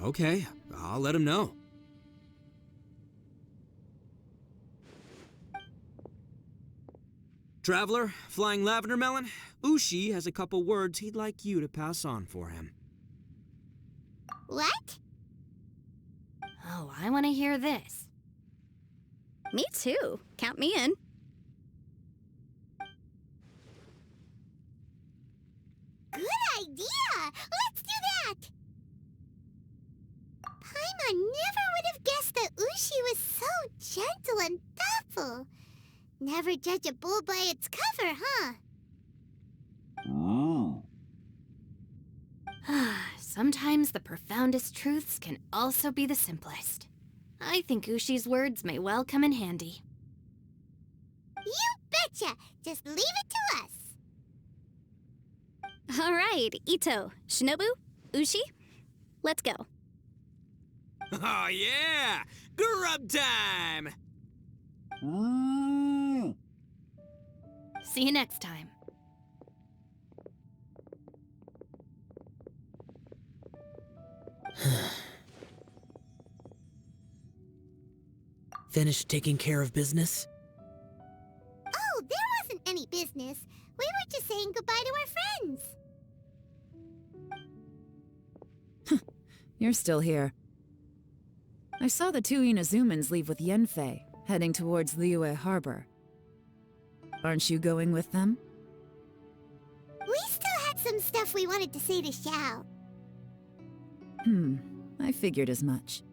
[SPEAKER 5] Okay, I'll let him know. Traveler, Flying Lavender Melon, Ushi has a couple words he'd like you to pass on for him.
[SPEAKER 1] What?
[SPEAKER 6] Oh, I want to hear this.
[SPEAKER 2] Me too. Count me in.
[SPEAKER 1] Good idea! Let's do that! Paimon never would have guessed that Ushi was so gentle and thoughtful. Never judge a bull by its cover, huh?
[SPEAKER 6] Sometimes the profoundest truths can also be the simplest. I think Ushi's words may well come in handy.
[SPEAKER 1] You betcha! Just leave it to us!
[SPEAKER 2] Alright, Itto, Shinobu, Ushi, let's go.
[SPEAKER 5] Oh yeah! Grub time!
[SPEAKER 6] See you next time.
[SPEAKER 3] Finished taking care of business?
[SPEAKER 1] Oh, there wasn't any business. We were just saying goodbye to our friends.
[SPEAKER 4] You're still here. I saw the two Inazumans leave with Yanfei, heading towards Liyue Harbor. Aren't you going with them?
[SPEAKER 1] We still had some stuff we wanted to say to Xiao.
[SPEAKER 4] I figured as much.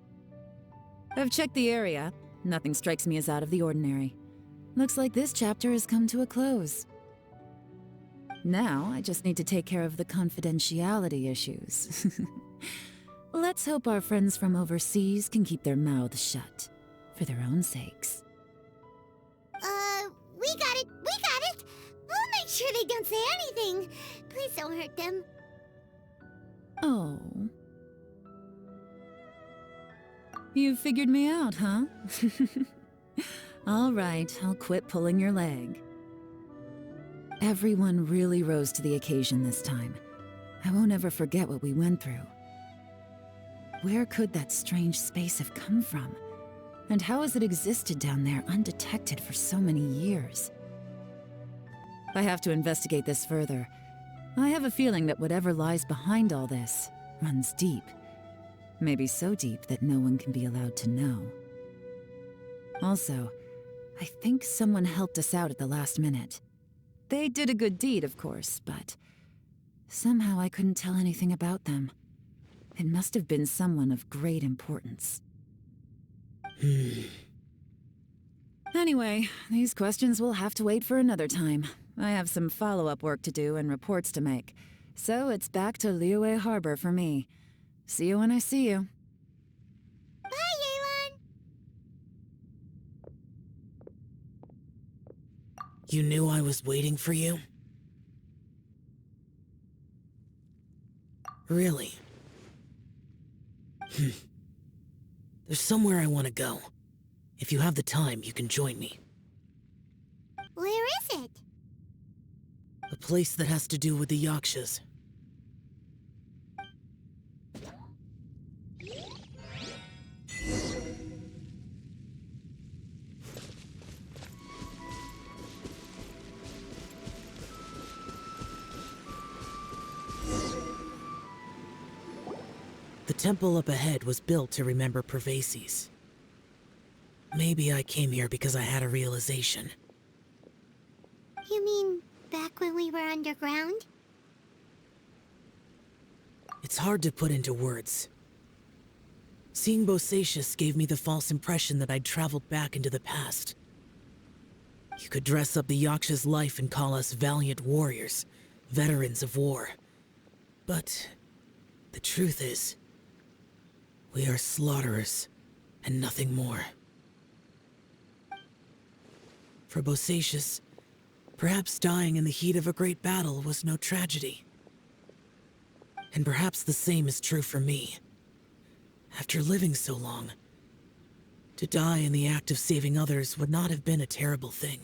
[SPEAKER 4] I've checked the area. Nothing strikes me as out of the ordinary. Looks like this chapter has come to a close. Now, I just need to take care of the confidentiality issues. Let's hope our friends from overseas can keep their mouths shut, for their own sakes.
[SPEAKER 1] We got it! We got it! We'll make sure they don't say anything. Please don't hurt them.
[SPEAKER 4] Oh. You figured me out, huh? All right, I'll quit pulling your leg. Everyone really rose to the occasion this time. I won't ever forget what we went through. Where could that strange space have come from? And how has it existed down there undetected for so many years? I have to investigate this further. I have a feeling that whatever lies behind all this runs deep. Maybe so deep that no one can be allowed to know. Also, I think someone helped us out at the last minute. They did a good deed, of course, but somehow I couldn't tell anything about them. It must have been someone of great importance. Anyway, these questions will have to wait for another time. I have some follow-up work to do and reports to make. So it's back to Liyue Harbor for me. See you when I see you.
[SPEAKER 1] Bye, Yelan!
[SPEAKER 3] You knew I was waiting for you? Really? There's somewhere I want to go. If you have the time, you can join me.
[SPEAKER 1] Where is it?
[SPEAKER 3] A place that has to do with the Yakshas. The temple up ahead was built to remember Pervases. Maybe I came here because I had a realization.
[SPEAKER 1] You mean back when we were underground?
[SPEAKER 3] It's hard to put into words. Seeing Bosacius gave me the false impression that I'd traveled back into the past. You could dress up the Yaksha's life and call us valiant warriors, veterans of war. But the truth is, we are slaughterers and nothing more. For Bosacius, perhaps dying in the heat of a great battle was no tragedy. And perhaps the same is true for me. After living so long, to die in the act of saving others would not have been a terrible thing.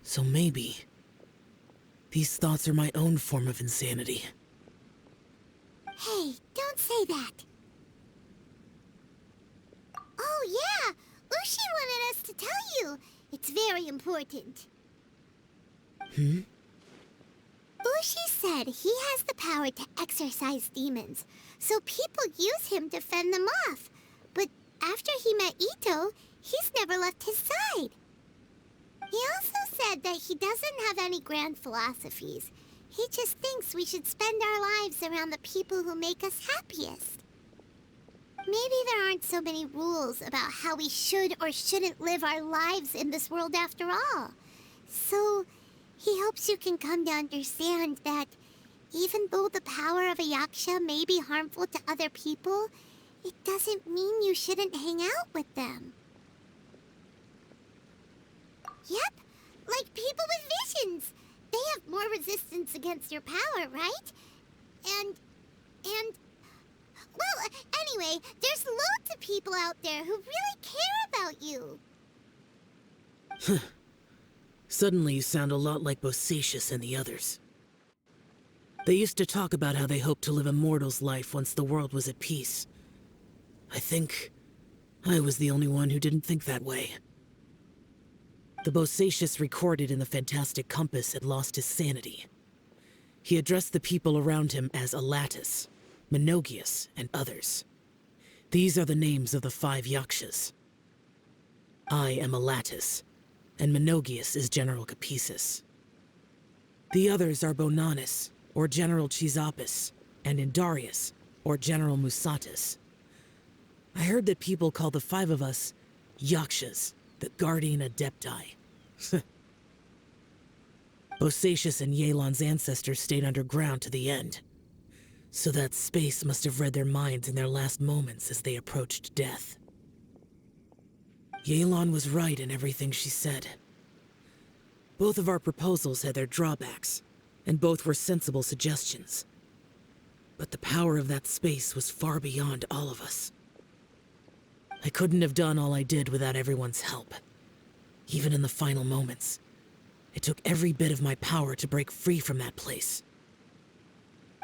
[SPEAKER 3] So maybe these thoughts are my own form of insanity.
[SPEAKER 1] Hey, don't say that. Oh yeah, Ushi wanted us to tell you. It's very important. Ushi said he has the power to exorcise demons, so people use him to fend them off. But after he met Itto, he's never left his side. He also said that he doesn't have any grand philosophies. He just thinks we should spend our lives around the people who make us happiest. Maybe there aren't so many rules about how we should or shouldn't live our lives in this world after all. So he hopes you can come to understand that even though the power of a Yaksha may be harmful to other people, it doesn't mean you shouldn't hang out with them. Yep, like people with visions. They have more resistance against your power, right? And... Well, anyway, there's loads of people out there who really care about you.
[SPEAKER 3] Suddenly you sound a lot like Bosacius and the others. They used to talk about how they hoped to live a mortal's life once the world was at peace. I think I was the only one who didn't think that way. The Bosacius recorded in the Fantastic Compass had lost his sanity. He addressed the people around him as Alatus, Menogius, and others. These are the names of the 5 Yakshas. I am Alatus, and Menogius is General Capisis. The others are Bonanis, or General Chisapis, and Indarius, or General Musatus. I heard that people call the 5 of us Yakshas, the Guardian Adepti. Bosacius and Yelan's ancestors stayed underground to the end, so that space must have read their minds in their last moments as they approached death. Yelan was right in everything she said. Both of our proposals had their drawbacks, and both were sensible suggestions. But the power of that space was far beyond all of us. I couldn't have done all I did without everyone's help. Even in the final moments, it took every bit of my power to break free from that place.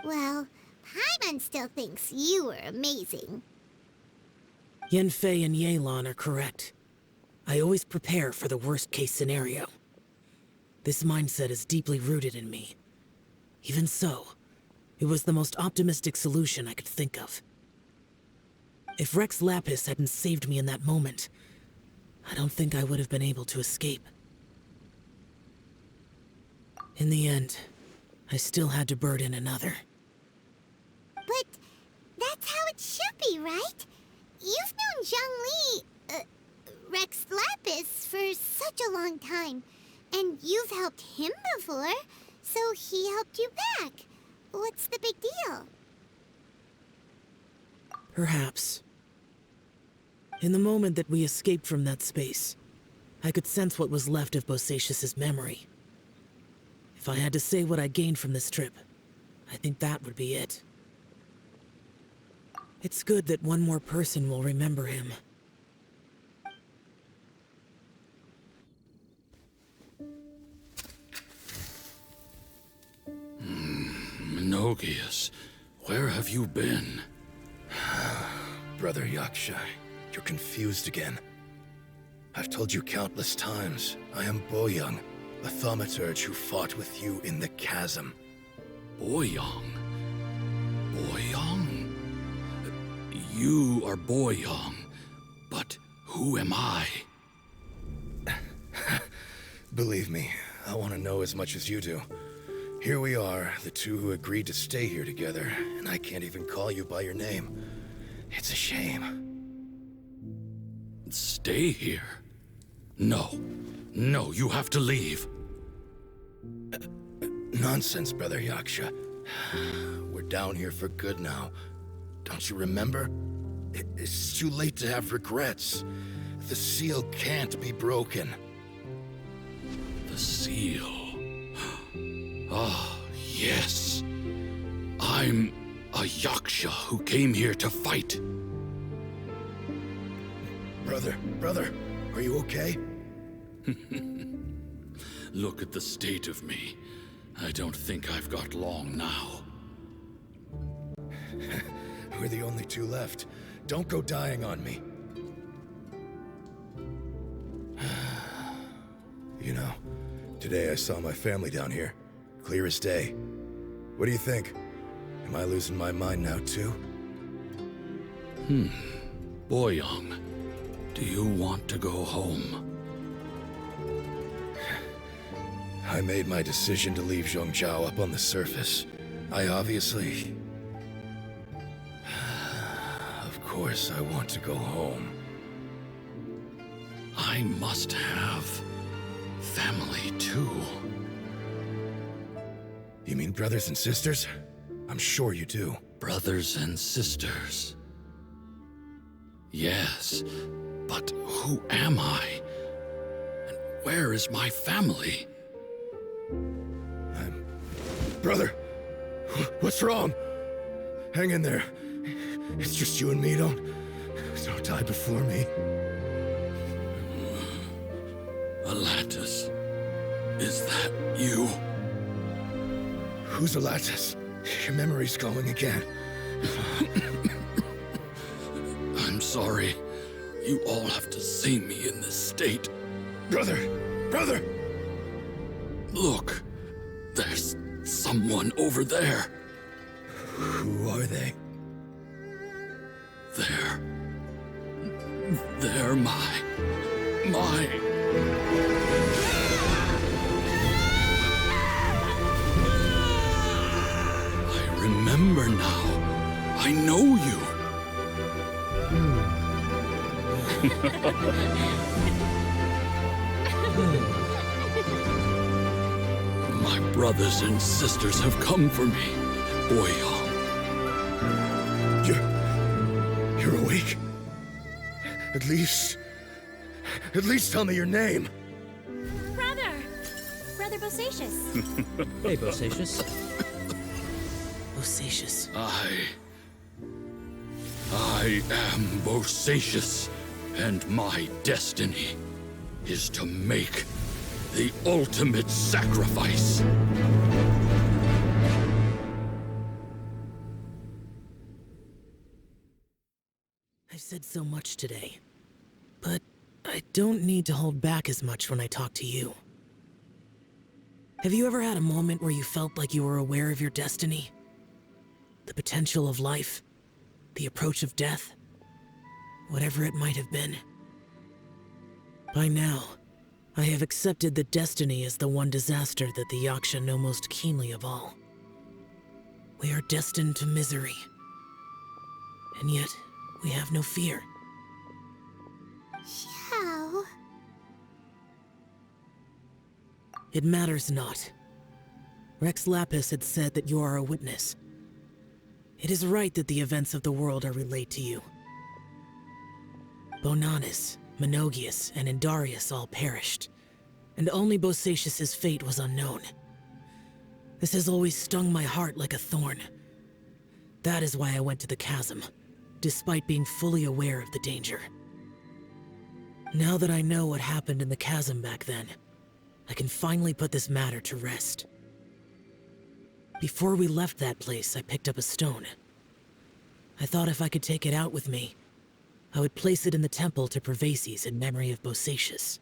[SPEAKER 1] Well, Paimon still thinks you were amazing.
[SPEAKER 3] Yanfei and Yelan are correct. I always prepare for the worst-case scenario. This mindset is deeply rooted in me. Even so, it was the most optimistic solution I could think of. If Rex Lapis hadn't saved me in that moment, I don't think I would have been able to escape. In the end, I still had to burden another.
[SPEAKER 1] But that's how it should be, right? You've known Zhongli, Rex Lapis, for such a long time. And you've helped him before, so he helped you back. What's the big deal?
[SPEAKER 3] Perhaps. In the moment that we escaped from that space, I could sense what was left of Bosacius's memory. If I had to say what I gained from this trip, I think that would be it. It's good that one more person will remember him.
[SPEAKER 7] Menogius, where have you been?
[SPEAKER 10] Brother Yaksha, you're confused again. I've told you countless times, I am Boyoung, a thaumaturge who fought with you in the Chasm.
[SPEAKER 7] Boyang. Boyang? You are Boyang, but who am I?
[SPEAKER 10] Believe me, I want to know as much as you do. Here we are, the two who agreed to stay here together, and I can't even call you by your name. It's a shame.
[SPEAKER 7] Stay here? No. No, you have to leave.
[SPEAKER 10] Nonsense, Brother Yaksha. We're down here for good now. Don't you remember? It's too late to have regrets. The seal can't be broken.
[SPEAKER 7] The seal. Ah, yes. I'm a Yaksha who came here to fight.
[SPEAKER 10] Brother, are you okay?
[SPEAKER 7] Look at the state of me. I don't think I've got long now.
[SPEAKER 10] We're the only two left. Don't go dying on me. You know, today I saw my family down here. Clear as day. What do you think? Am I losing my mind now too?
[SPEAKER 7] Boyang, do you want to go home?
[SPEAKER 10] I made my decision to leave Zhongzhao up on the surface. I obviously... Of course I want to go home.
[SPEAKER 7] I must have family too.
[SPEAKER 10] You mean brothers and sisters? I'm sure you do.
[SPEAKER 7] Brothers and sisters. Yes, but who am I? And where is my family?
[SPEAKER 10] Brother! What's wrong? Hang in there. It's just you and me, don't die before me.
[SPEAKER 7] Alatus, is that you?
[SPEAKER 10] Who's Alatus? Your memory's going again.
[SPEAKER 7] I'm sorry. You all have to see me in this state.
[SPEAKER 10] Brother!
[SPEAKER 7] Look, there's someone over there.
[SPEAKER 10] Who are they?
[SPEAKER 7] They're my... I remember now. I know you. My brothers and sisters have come for me, Boyang.
[SPEAKER 10] You're awake? At least tell me your name.
[SPEAKER 2] Brother Bosacius.
[SPEAKER 3] Hey, Bosacius. Bosacius.
[SPEAKER 7] I am Bosacius, and my destiny is to make the ultimate sacrifice.
[SPEAKER 3] I've said so much today, but I don't need to hold back as much when I talk to you. Have you ever had a moment where you felt like you were aware of your destiny? The potential of life? The approach of death? Whatever it might have been. By now, I have accepted that destiny is the one disaster that the Yaksha know most keenly of all. We are destined to misery. And yet, we have no fear.
[SPEAKER 1] Xiao.
[SPEAKER 3] It matters not. Rex Lapis had said that you are a witness. It is right that the events of the world are relayed to you. Bonanis, Menogias, and Indarius all perished, and only Bosacius's fate was unknown. This has always stung my heart like a thorn. That is why I went to the chasm, despite being fully aware of the danger. Now that I know what happened in the chasm back then, I can finally put this matter to rest. Before we left that place, I picked up a stone. I thought if I could take it out with me, I would place it in the temple to Pervases in memory of Bosacius.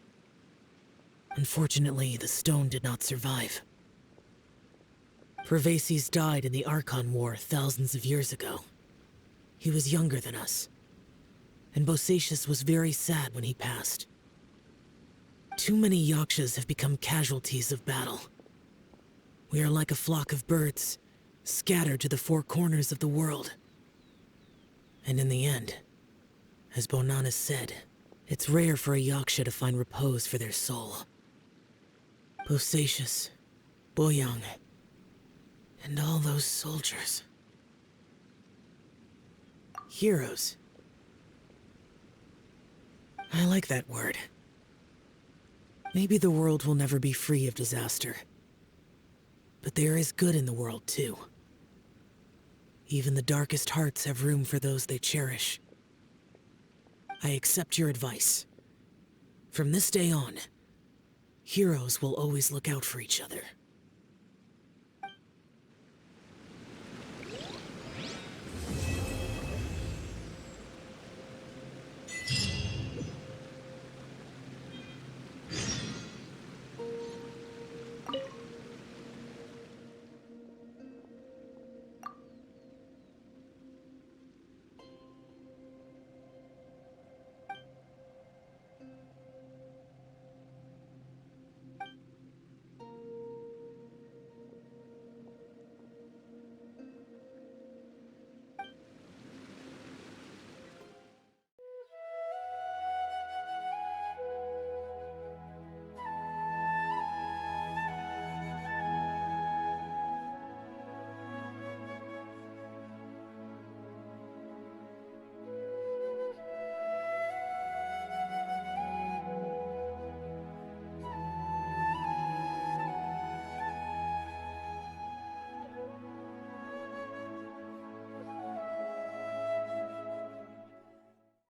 [SPEAKER 3] Unfortunately, the stone did not survive. Pervases died in the Archon War thousands of years ago. He was younger than us, and Bosacius was very sad when he passed. Too many Yakshas have become casualties of battle. We are like a flock of birds, scattered to the four corners of the world. And in the end, as Bonanas said, it's rare for a Yaksha to find repose for their soul. Bosacius, Boyang, and all those soldiers. Heroes. I like that word. Maybe the world will never be free of disaster. But there is good in the world, too. Even the darkest hearts have room for those they cherish. I accept your advice. From this day on, heroes will always look out for each other.